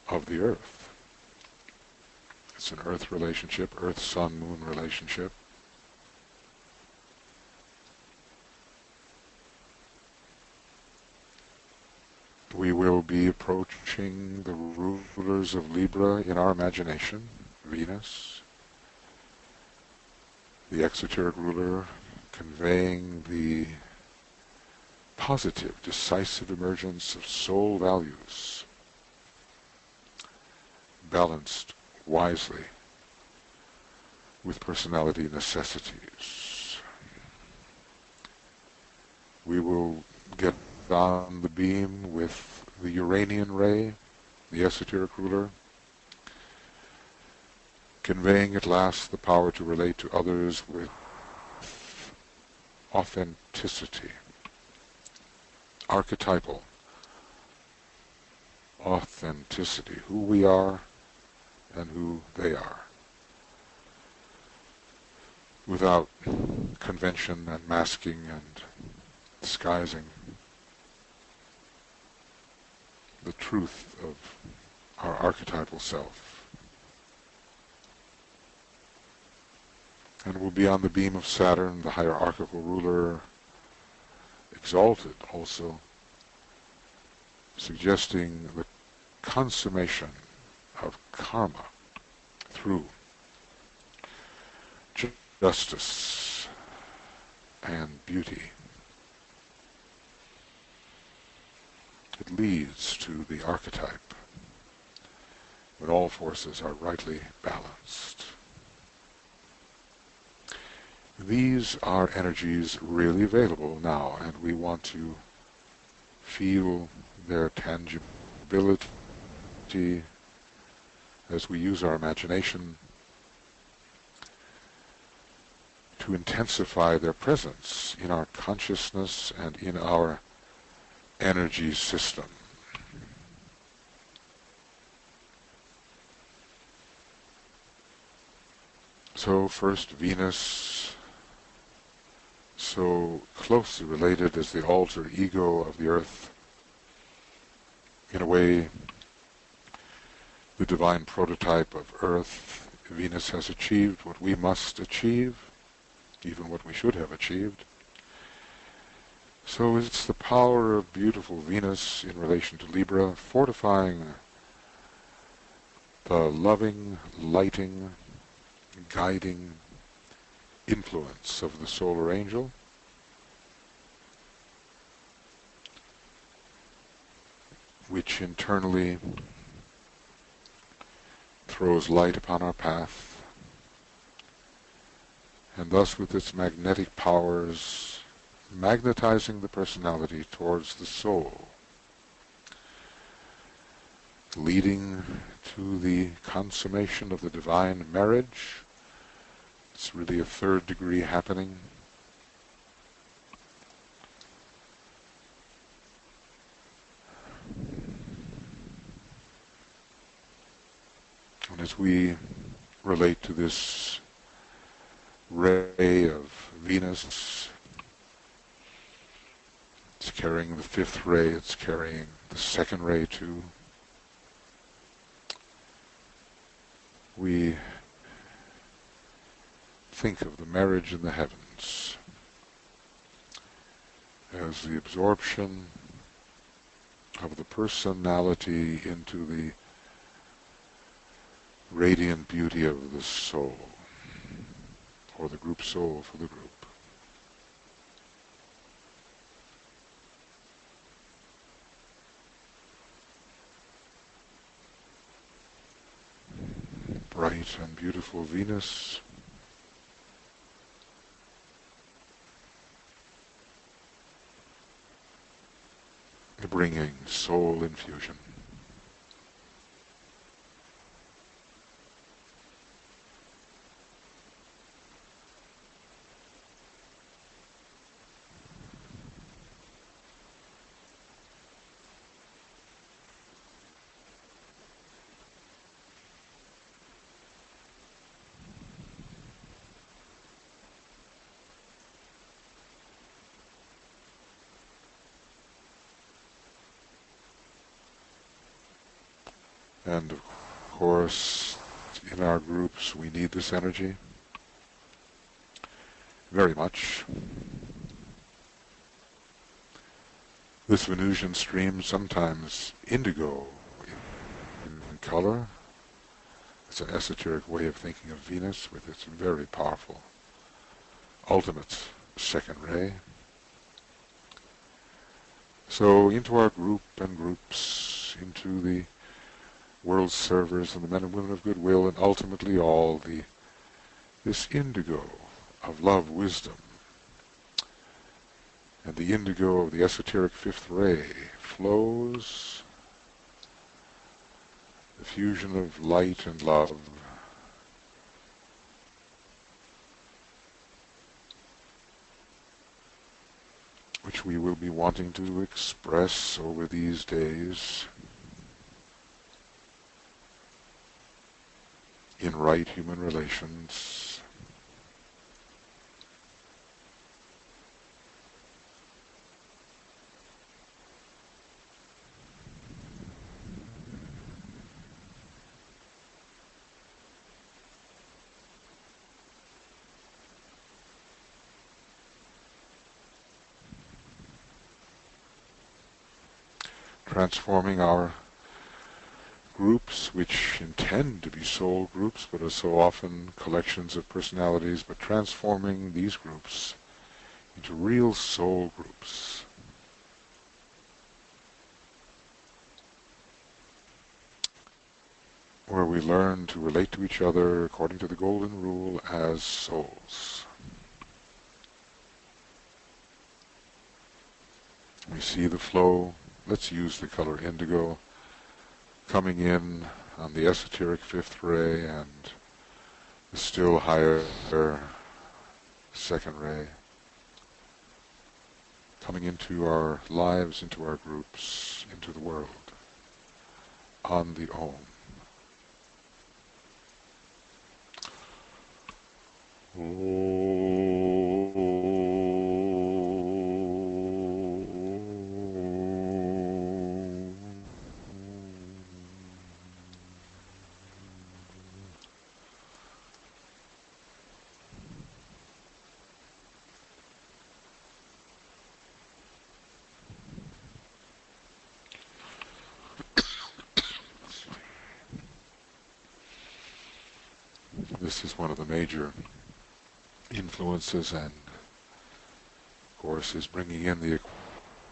of the earth. It's an earth relationship, earth-sun-moon relationship. We will be approaching the rulers of Libra in our imagination, Venus, the exoteric ruler, conveying the positive, decisive emergence of soul values, balanced wisely with personality necessities. We will get on the beam with the Uranian ray, the esoteric ruler, conveying at last the power to relate to others with authenticity, archetypal authenticity, who we are and who they are. without convention and masking and disguising the truth of our archetypal self. And we'll be on the beam of Saturn, the hierarchical ruler, exalted also, suggesting the consummation of karma through justice and beauty. It leads to the archetype when all forces are rightly balanced. These are energies really available now, and we want to feel their tangibility as we use our imagination to intensify their presence in our consciousness and in our energy system. So first, Venus, so closely related as the alter ego of the earth. In a way, the divine prototype of earth. Venus has achieved what we must achieve, even what we should have achieved. So it's the power of beautiful Venus in relation to Libra, fortifying the loving, lighting, guiding influence of the solar angel, which internally throws light upon our path, and thus with its magnetic powers magnetizing the personality towards the soul, leading to the consummation of the divine marriage. It's really a third degree happening. And as we relate to this ray of Venus, it's carrying the fifth ray, it's carrying the second ray too. We think of the marriage in the heavens as the absorption of the personality into the radiant beauty of the soul, or the group soul for the group. Bright and beautiful Venus, bringing soul infusion. And of course, in our groups, we need this energy very much. This Venusian stream, sometimes indigo in color. It's an esoteric way of thinking of Venus with its very powerful ultimate second ray. So into our group and groups, into the world servers and the men and women of goodwill, and ultimately all this indigo of love, wisdom, and the indigo of the esoteric fifth ray flows, the fusion of light and love, which we will be wanting to express over these days in right human relations. transforming our groups, which intend to be soul groups, but are so often collections of personalities, but transforming these groups into real soul groups. Where we learn to relate to each other according to the golden rule as souls. We see the flow, let's use the color indigo, coming in on the esoteric fifth ray and the still higher second ray, coming into our lives, into our groups, into the world, on the Om. This is one of the major influences, and of course is bringing in the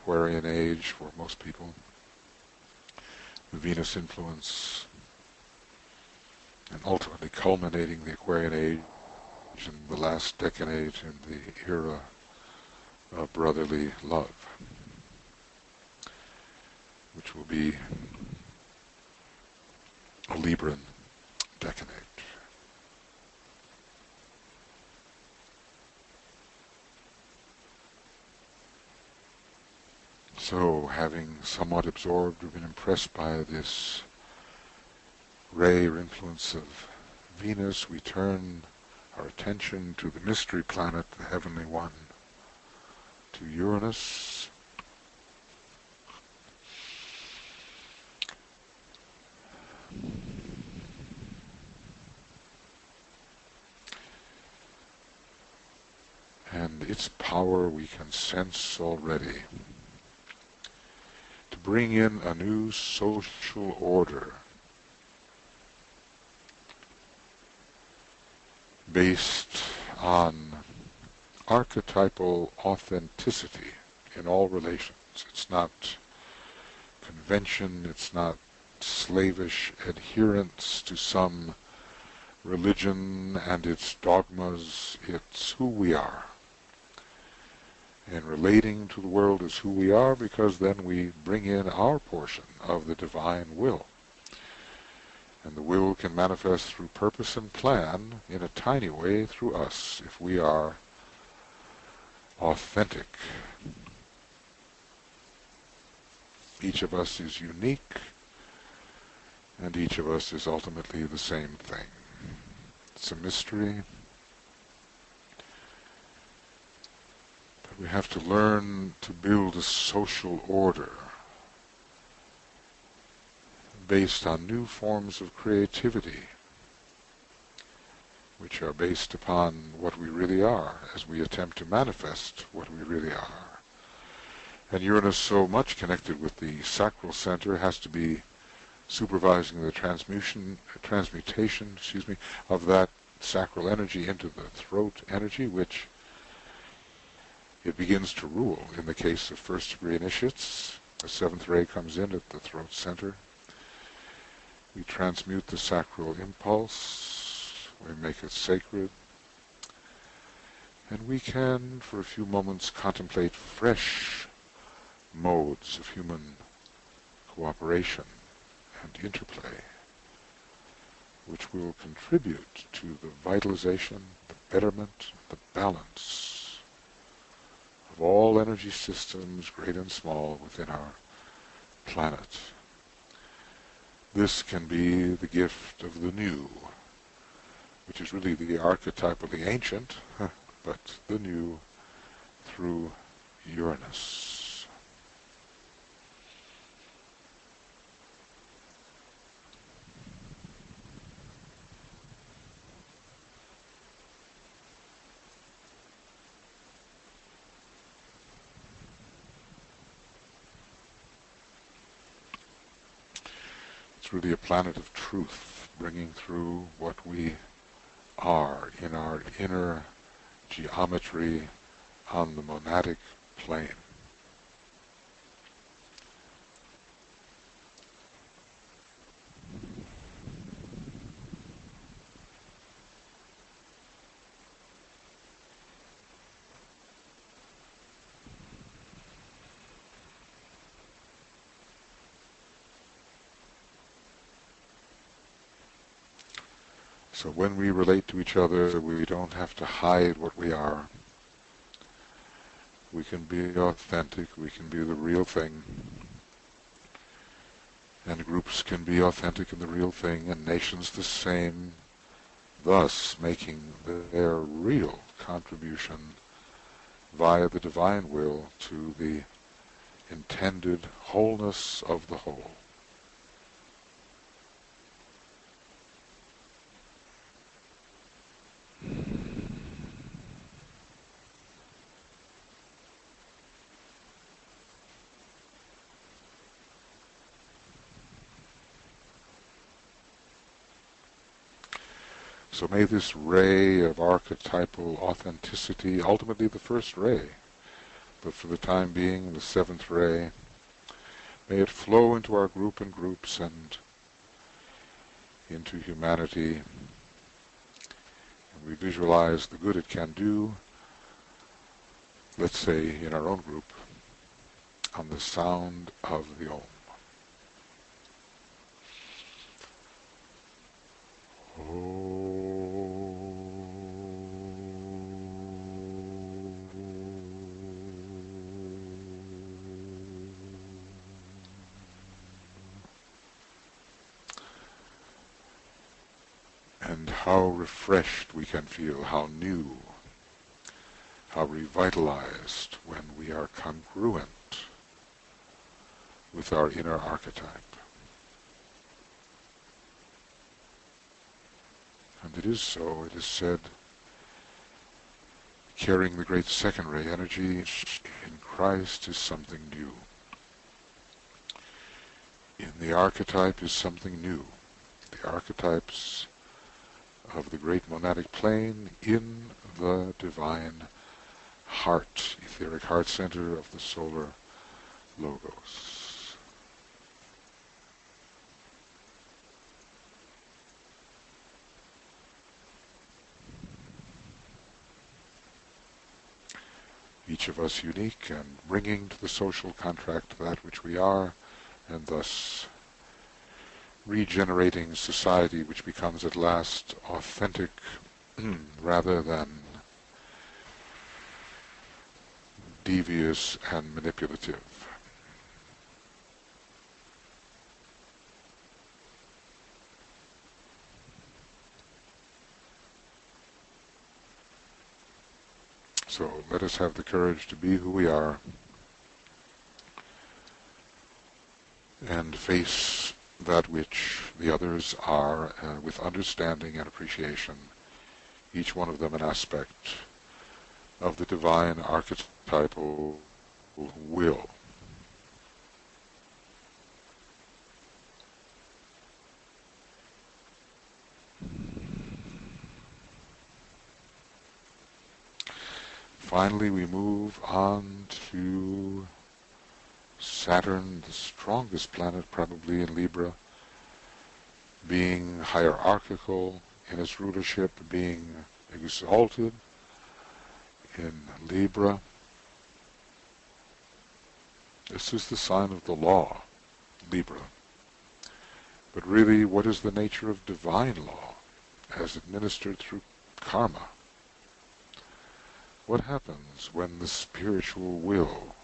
Aquarian age for most people, the Venus influence, and ultimately culminating the Aquarian age in the last decade in the era of brotherly love, which will be a Libran decade. So, having somewhat absorbed or been impressed by this ray or influence of Venus, we turn our attention to the mystery planet, the heavenly one, to Uranus. And its power we can sense already to bring in a new social order based on archetypal authenticity in all relations. It's not convention, it's not slavish adherence to some religion and its dogmas. It's who we are. And relating to the world as who we are, because then we bring in our portion of the divine will. And the will can manifest through purpose and plan in a tiny way through us if we are authentic. Each of us is unique, and each of us is ultimately the same thing. It's a mystery. But we have to learn to build a social order based on new forms of creativity, which are based upon what we really are, as we attempt to manifest what we really are. And Uranus, so much connected with the sacral center, has to be supervising the transmutation, of that sacral energy into the throat energy, which it begins to rule. In the case of first-degree initiates, the seventh ray comes in at the throat center. We transmute the sacral impulse, we make it sacred, and we can, for a few moments, contemplate fresh modes of human cooperation and interplay, which will contribute to the vitalization, the betterment, the balance of all energy systems, great and small, within our planet. This can be the gift of the new, which is really the archetype of the ancient, but the new through Uranus. through the planet of truth, bringing through what we are in our inner geometry on the monadic plane. So when we relate to each other, we don't have to hide what we are. We can be authentic, we can be the real thing. And groups can be authentic and the real thing, and nations the same, thus making their real contribution via the divine will to the intended wholeness of the whole. So may this ray of archetypal authenticity, ultimately the first ray, but for the time being the seventh ray, may it flow into our group and groups and into humanity. And we visualize the good it can do, let's say in our own group, on the sound of the Om. And how refreshed we can feel, how new, how revitalized when we are congruent with our inner archetype. And it is so, it is said, carrying the great second ray energy in Christ is something new. In the archetype is something new. The archetypes of the great monadic plane in the divine heart, etheric heart center of the solar logos. Each of us unique and bringing to the social contract that which we are, and thus regenerating society which becomes at last authentic rather than devious and manipulative. So let us have the courage to be who we are and face that which the others are with understanding and appreciation, each one of them an aspect of the divine archetypal will. Finally, we move on to Saturn, the strongest planet probably in Libra, being hierarchical in its rulership, being exalted in Libra. This is the sign of the law, Libra. But really, what is the nature of divine law as administered through karma? What happens when the spiritual will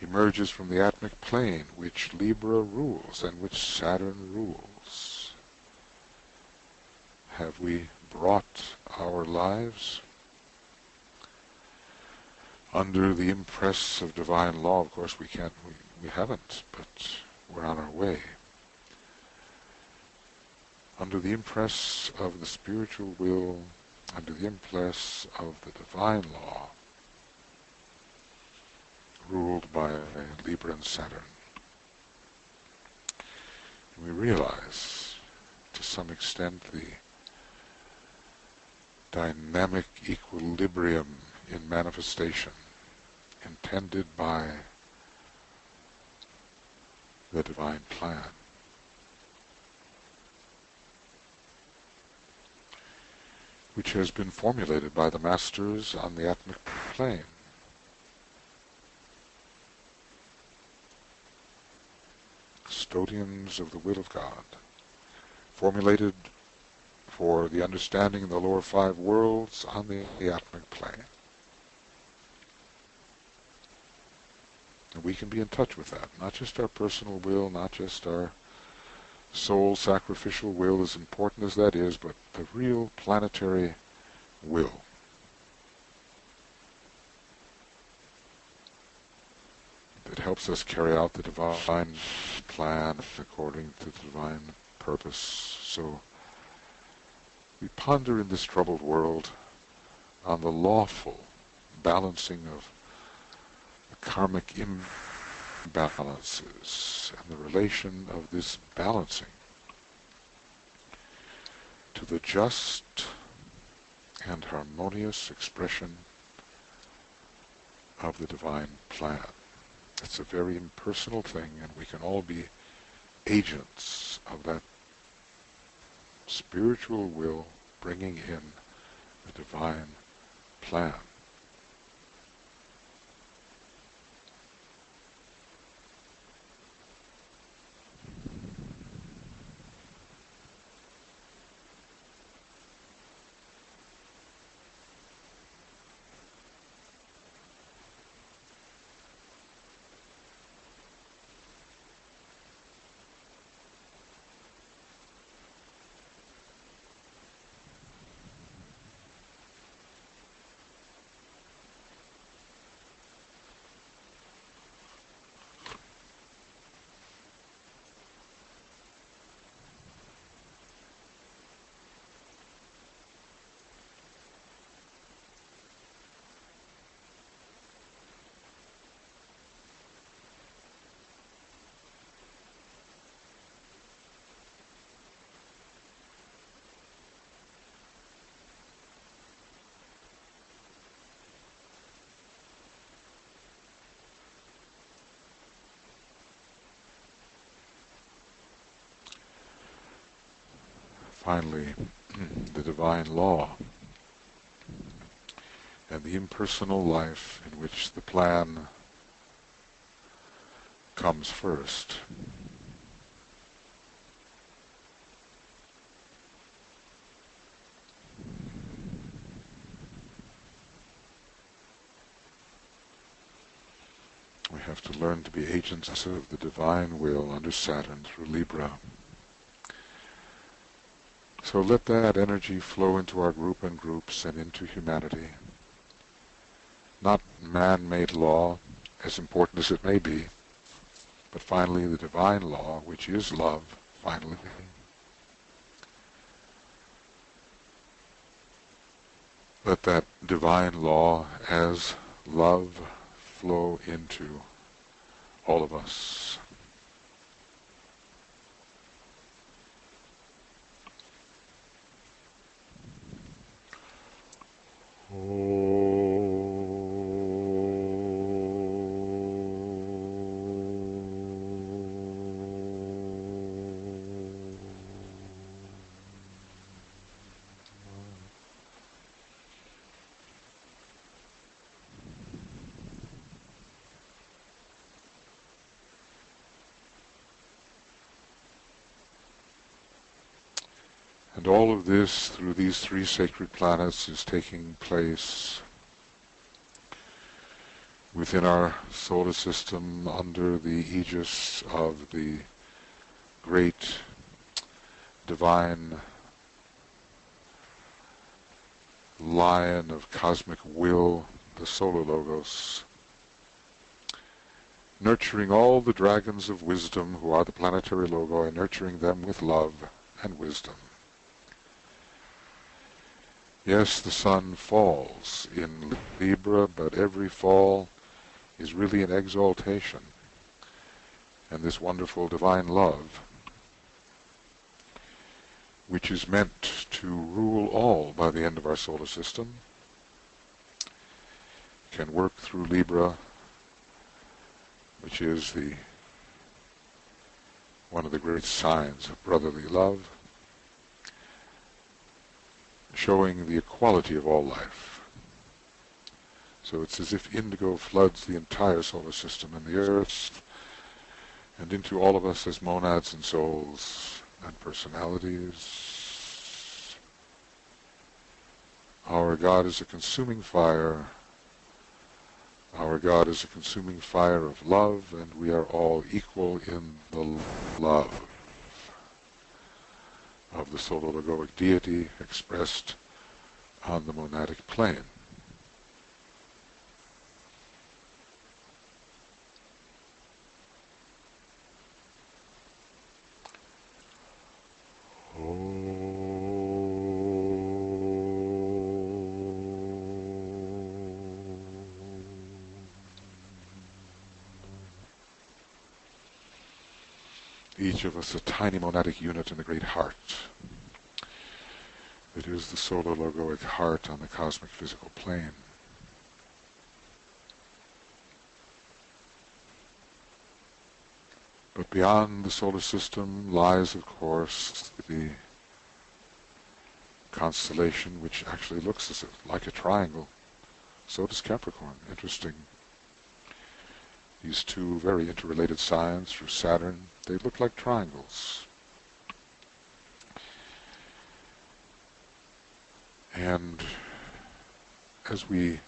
emerges from the atmic plane which Libra rules and which Saturn rules? Have we brought our lives under the impress of divine law? Of course we haven't, but we're on our way. Under the impress of the spiritual will, under the impress of the divine law, ruled by Libra and Saturn. we realize, to some extent, the dynamic equilibrium in manifestation intended by the divine plan. Which has been formulated by the masters on the atmic plane. Custodians of the will of God, formulated for the understanding of the lower five worlds on the atmic plane. And we can be in touch with that, not just our personal will, not just our soul sacrificial will, as important as that is, but the real planetary will. That helps us carry out the divine plan according to the divine purpose. So we ponder in this troubled world on the lawful balancing of the karmic imbalances and the relation of this balancing to the just and harmonious expression of the divine plan. It's a very impersonal thing, and we can all be agents of that spiritual will bringing in the divine plan. Finally, the divine law and the impersonal life in which the plan comes first. We have to learn to be agents of the divine will under Saturn through Libra. So let that energy flow into our group and groups and into humanity. Not man-made law, as important as it may be, but finally the divine law, which is love, finally. Let that divine law as love flow into all of us. And all of this, through these three sacred planets, is taking place within our solar system under the aegis of the great divine lion of cosmic will, the Solar Logos, nurturing all the dragons of wisdom who are the planetary logo, and nurturing them with love and wisdom. Yes, the sun falls in Libra, but every fall is really an exaltation. And this wonderful divine love which is meant to rule all by the end of our solar system, can work through Libra, which is one of the great signs of brotherly love, showing the equality of all life. So it's as if indigo floods the entire solar system and the earth, and into all of us as monads and souls and personalities. Our God is a consuming fire. Our God is a consuming fire of love, and we are all equal in the love of the solar egoic deity expressed on the monadic plane. Each of us a tiny monadic unit in the great heart. It is the solar logoic heart on the cosmic physical plane. But beyond the solar system lies, of course, the constellation which actually looks like a triangle. So does Capricorn. Interesting. These two very interrelated signs through Saturn, they look like triangles. And as we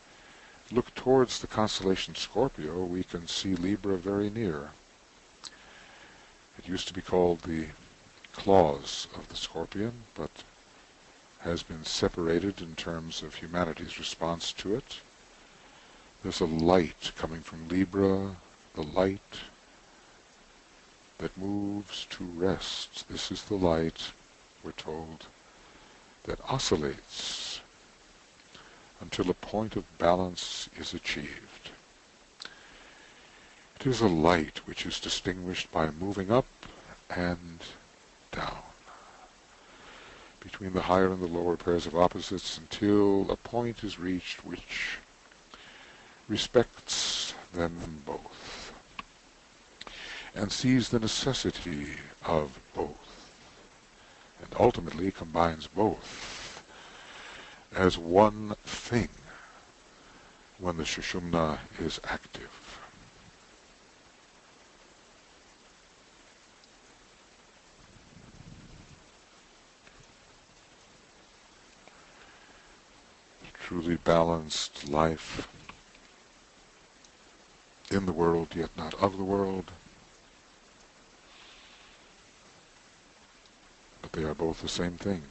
look towards the constellation Scorpio, we can see Libra very near. It used to be called the claws of the scorpion, but has been separated in terms of humanity's response to it. There's a light coming from Libra, the light that moves to rest. This is the light, we're told, that oscillates until a point of balance is achieved. It is a light which is distinguished by moving up and down between the higher and the lower pairs of opposites until a point is reached which respects them both and sees the necessity of both, and ultimately combines both as one thing when the Sushumna is active. Truly balanced life in the world, yet not of the world. But they are both the same thing.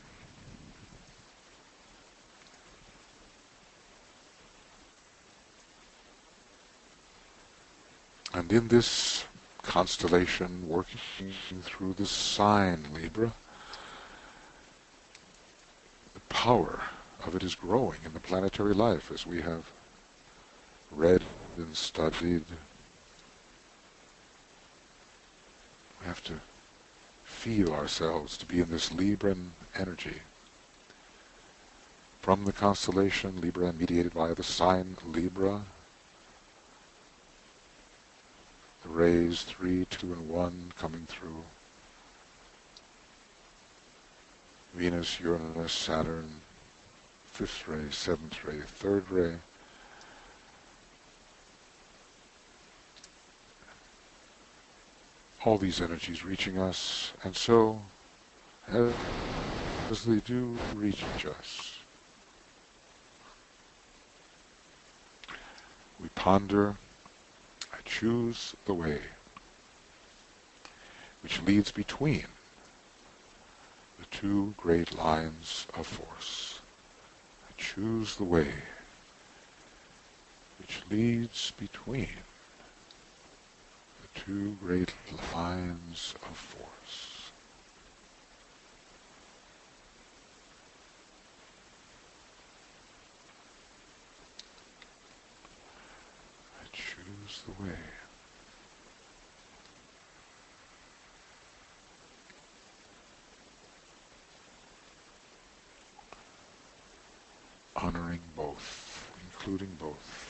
And in this constellation, working through the sign Libra, the power of it is growing in the planetary life as we have read and studied. We have to feel ourselves to be in this Libran energy. From the constellation Libra, mediated by the sign Libra, the rays 3, 2, and 1 coming through. Venus, Uranus, Saturn, 5th ray, 7th ray, 3rd ray. All these energies reaching us, and so, as they do reach us, we ponder, I choose the way which leads between the two great lines of force. I choose the way which leads between the two great lines of force. I choose the way. including both.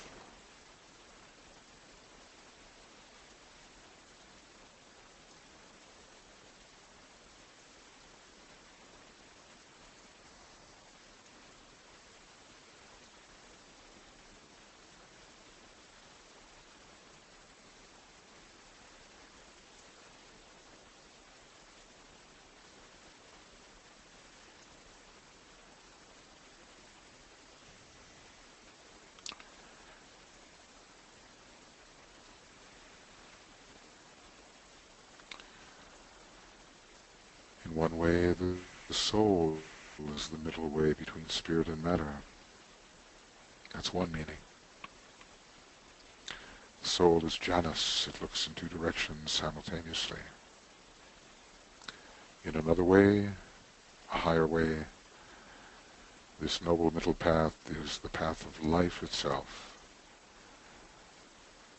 In one way, the soul is the middle way between spirit and matter. That's one meaning. The soul is Janus. It looks in two directions simultaneously. In another way, a higher way, this noble middle path is the path of life itself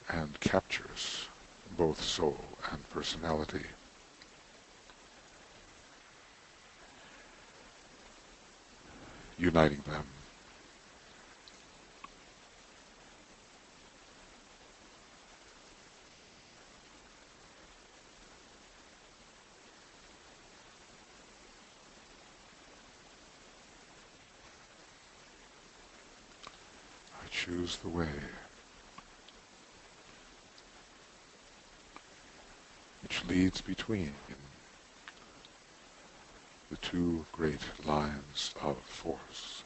and captures both soul and personality. Uniting them. I choose the way which leads between the two great lines of force.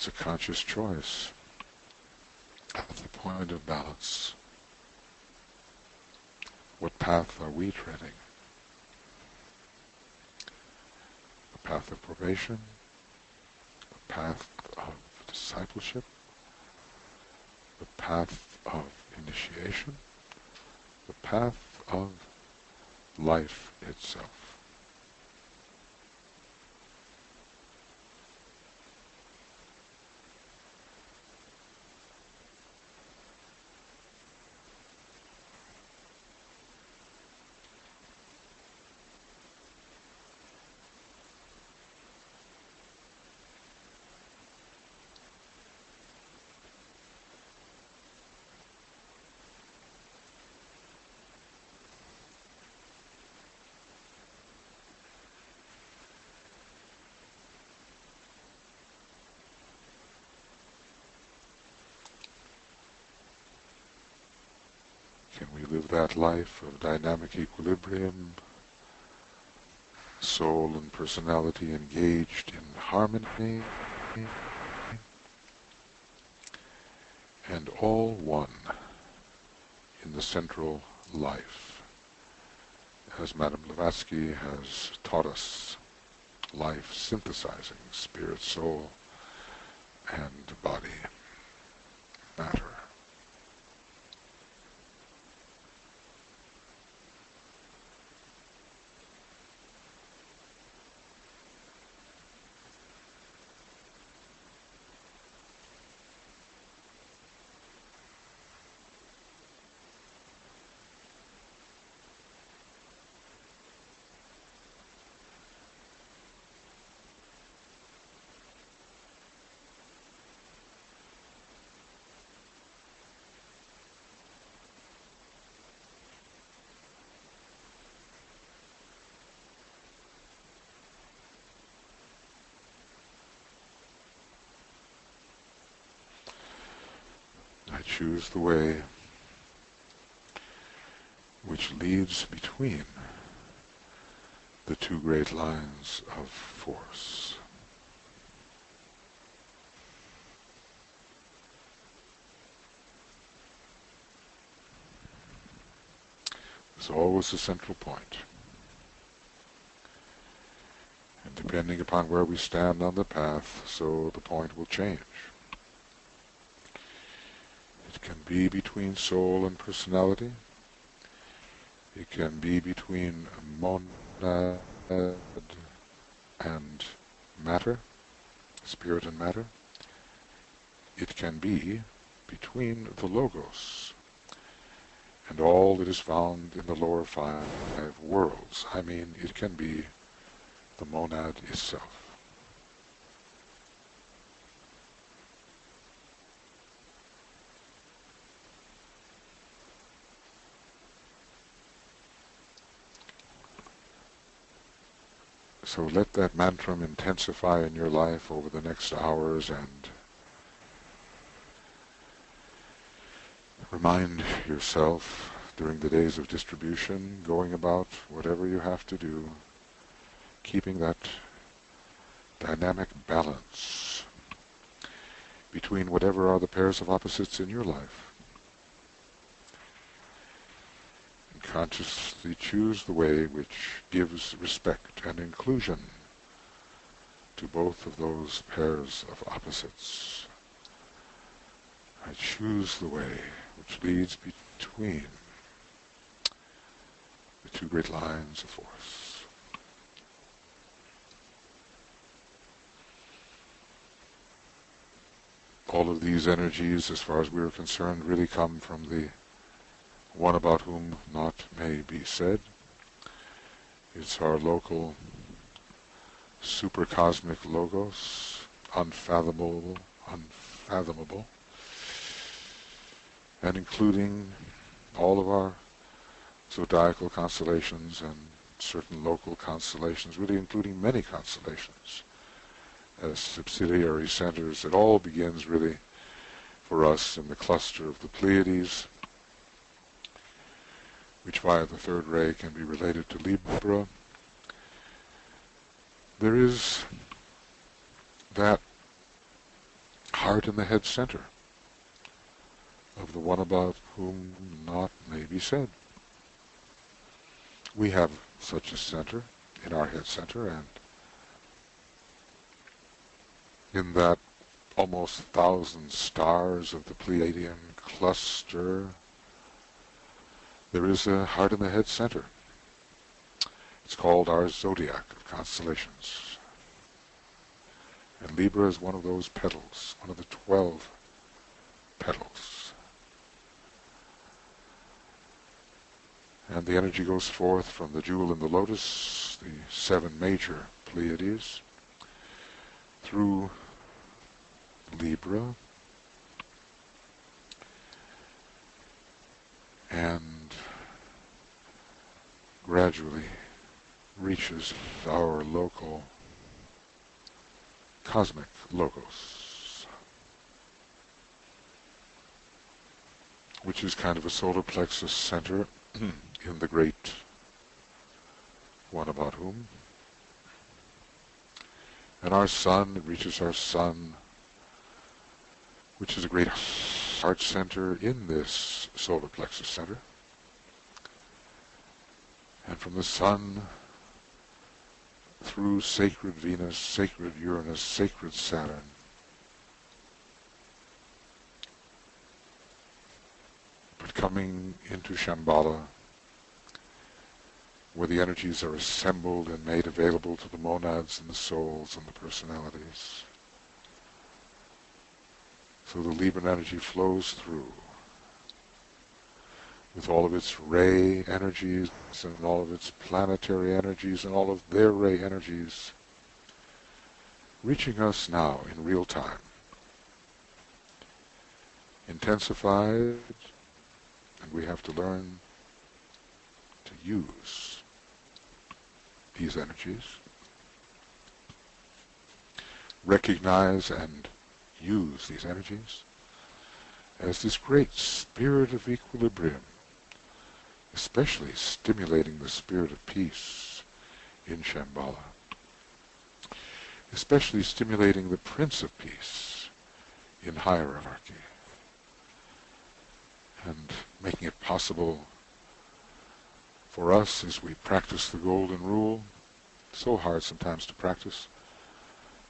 It's a conscious choice at the point of balance. What path are we treading? A path of probation? A path of discipleship? The path of initiation? The path of life itself? Can we live that life of dynamic equilibrium, soul and personality engaged in harmony, and all one in the central life, as Madame Blavatsky has taught us, life synthesizing spirit, soul, and body, matter. choose the way which leads between the two great lines of force. There's always a central point. And depending upon where we stand on the path, so the point will change. It can be between soul and personality. It can be between monad and matter, spirit and matter. It can be between the logos and all that is found in the lower five worlds. I mean, it can be the monad itself. So let that mantra intensify in your life over the next hours, and remind yourself during the days of distribution, going about whatever you have to do, keeping that dynamic balance between whatever are the pairs of opposites in your life. And consciously choose the way which gives respect and inclusion to both of those pairs of opposites. I choose the way which leads between the two great lines of force. All of these energies, as far as we are concerned, really come from the one about whom naught may be said. It's our local supercosmic logos, unfathomable, and including all of our zodiacal constellations and certain local constellations, really including many constellations as subsidiary centers. It all begins really for us in the cluster of the Pleiades, which via the third ray can be related to Libra. There is that heart in the head center of the one about whom naught may be said. We have such a center in our head center, and in that almost 1,000 stars of the Pleiadian cluster, there is a heart in the head center. It's called our zodiac of constellations. And Libra is one of those petals, one of the 12 petals. And the energy goes forth from the jewel in the lotus, the 7 major Pleiades, through Libra, and gradually reaches our local cosmic logos, which is kind of a solar plexus center in the great one about whom. And our sun, it reaches our sun, which is a great heart center in this solar plexus center. And from the sun, through sacred Venus, sacred Uranus, sacred Saturn, but coming into Shambhala, where the energies are assembled and made available to the monads and the souls and the personalities. So the Libran energy flows through with all of its ray energies and all of its planetary energies and all of their ray energies, reaching us now in real time, intensified, and we have to learn to use these energies, recognize and use these energies, as this great spirit of equilibrium, especially stimulating the spirit of peace in Shambhala, especially stimulating the Prince of Peace in hierarchy, and making it possible for us as we practice the Golden Rule, so hard sometimes to practice,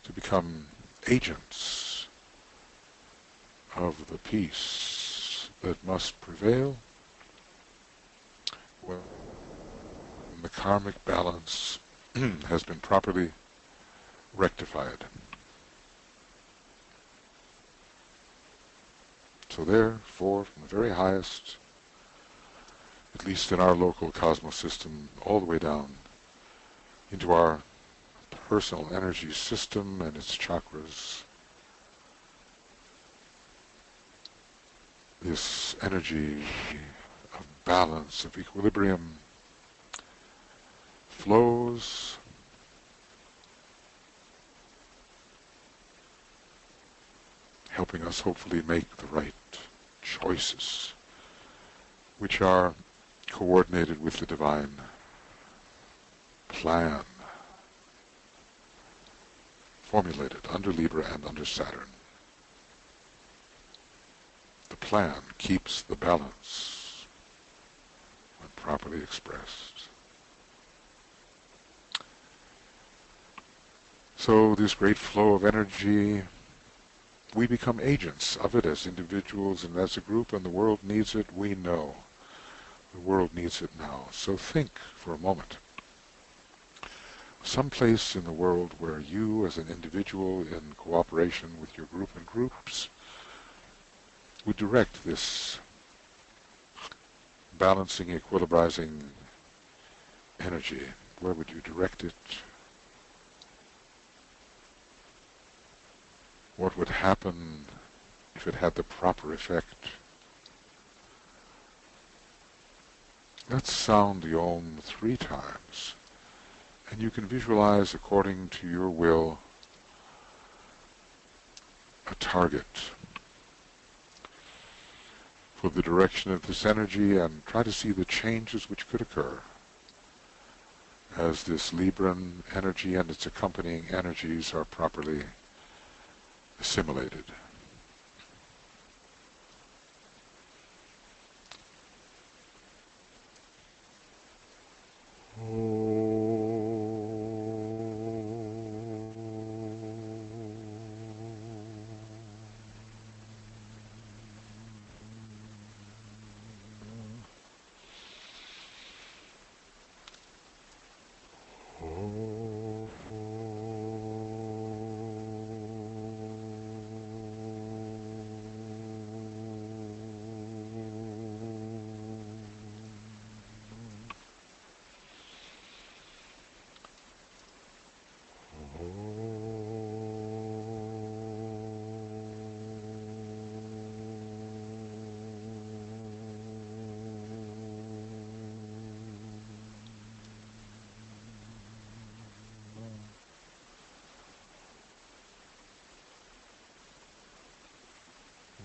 to become agents of the peace that must prevail when the karmic balance has been properly rectified. So therefore, from the very highest, at least in our local cosmos system, all the way down into our personal energy system and its chakras, this energy of balance, of equilibrium, flows helping us hopefully make the right choices, which are coordinated with the divine plan formulated under Libra and under Saturn. The plan keeps the balance when properly expressed. So this great flow of energy, we become agents of it as individuals and as a group, and the world needs it, we know. The world needs it now. So think for a moment. Some place in the world where you as an individual in cooperation with your group and groups would direct this balancing, equilibrizing energy. Where would you direct it? What would happen if it had the proper effect? Let's sound the Om 3 times, and you can visualize according to your will a target for the direction of this energy, and try to see the changes which could occur as this Libran energy and its accompanying energies are properly assimilated.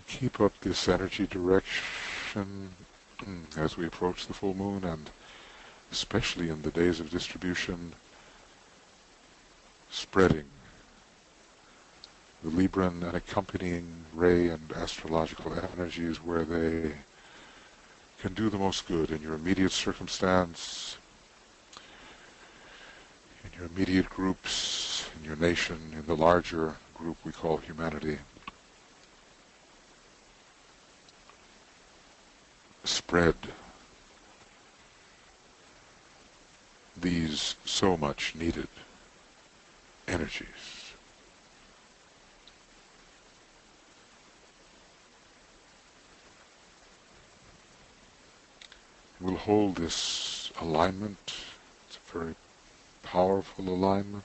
Keep up this energy direction as we approach the full moon, and especially in the days of distribution, spreading the Libran and accompanying ray and astrological energies where they can do the most good in your immediate circumstance, in your immediate groups, in your nation, in the larger group we call humanity. Spread these so much needed energies. We'll hold this alignment. It's a very powerful alignment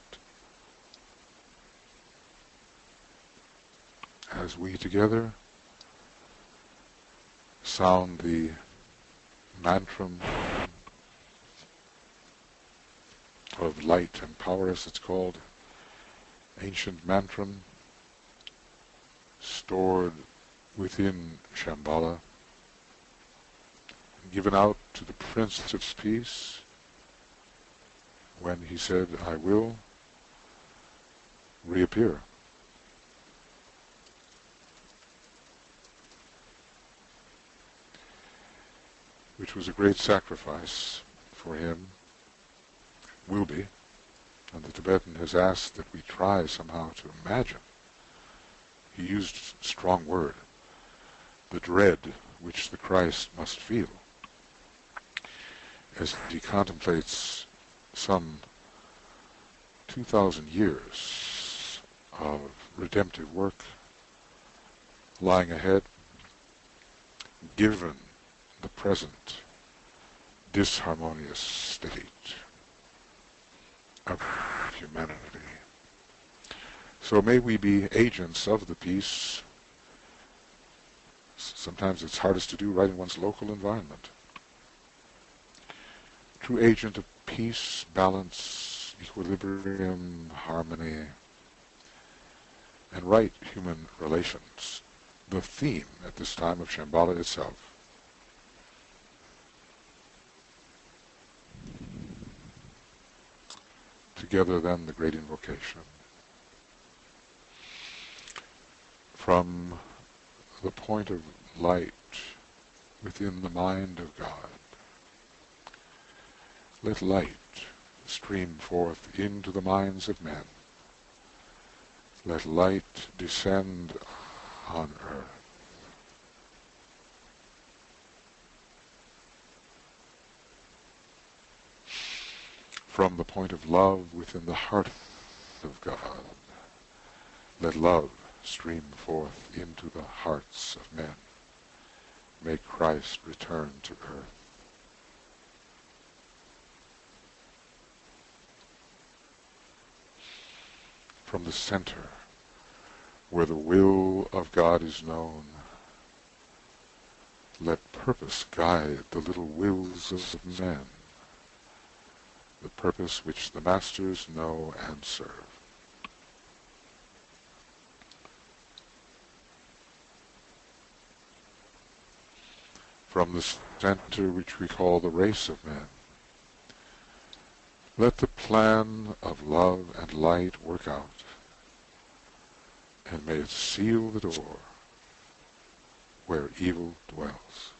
as we together sound the mantram of light and power, as it's called, ancient mantram, stored within Shambhala, given out to the Prince of Peace when he said, I will reappear. Which was a great sacrifice for him, will be, and the Tibetan has asked that we try somehow to imagine. He used a strong word, the dread which the Christ must feel as he contemplates some 2,000 years of redemptive work lying ahead, given the present disharmonious state of humanity. So may we be agents of the peace. Sometimes it's hardest to do right in one's local environment. True agent of peace, balance, equilibrium, harmony, and right human relations. The theme at this time of Shambhala itself. Together then the great invocation. From the point of light within the mind of God, let light stream forth into the minds of men. Let light descend on earth. From the point of love within the heart of God, let love stream forth into the hearts of men. May Christ return to earth. From the center, where the will of God is known, let purpose guide the little wills of men, the purpose which the masters know and serve. From the center which we call the race of men, let the plan of love and light work out, and may it seal the door where evil dwells.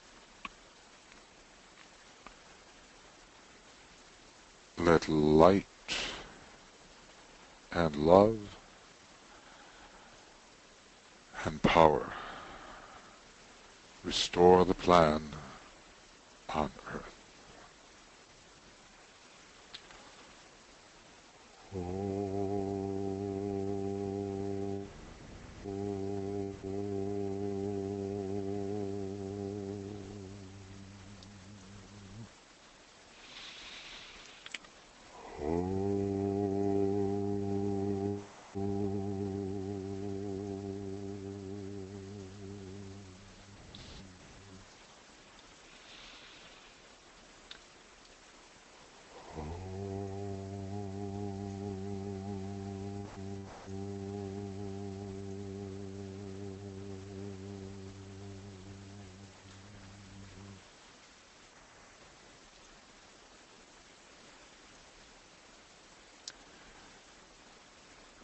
Let light and love and power restore the plan on earth.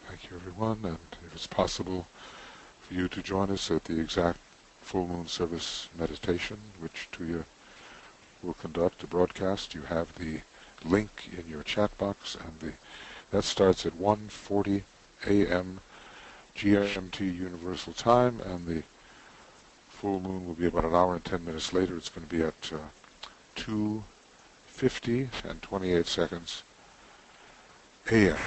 Thank you, everyone, and if it's possible for you to join us at the exact full moon service meditation, which Tuya will conduct a broadcast, you have the link in your chat box, and that starts at 1:40 a.m. GMT Universal Time, and the full moon will be about an hour and 10 minutes later. It's going to be at 2:50 and 28 seconds a.m.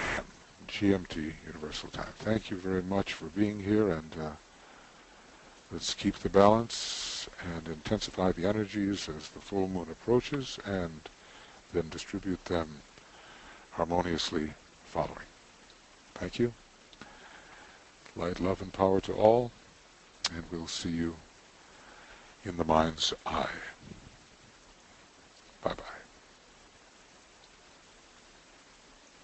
GMT Universal Time. Thank you very much for being here, and let's keep the balance and intensify the energies as the full moon approaches, and then distribute them harmoniously following. Thank you. Light, love, and power to all, and we'll see you in the mind's eye.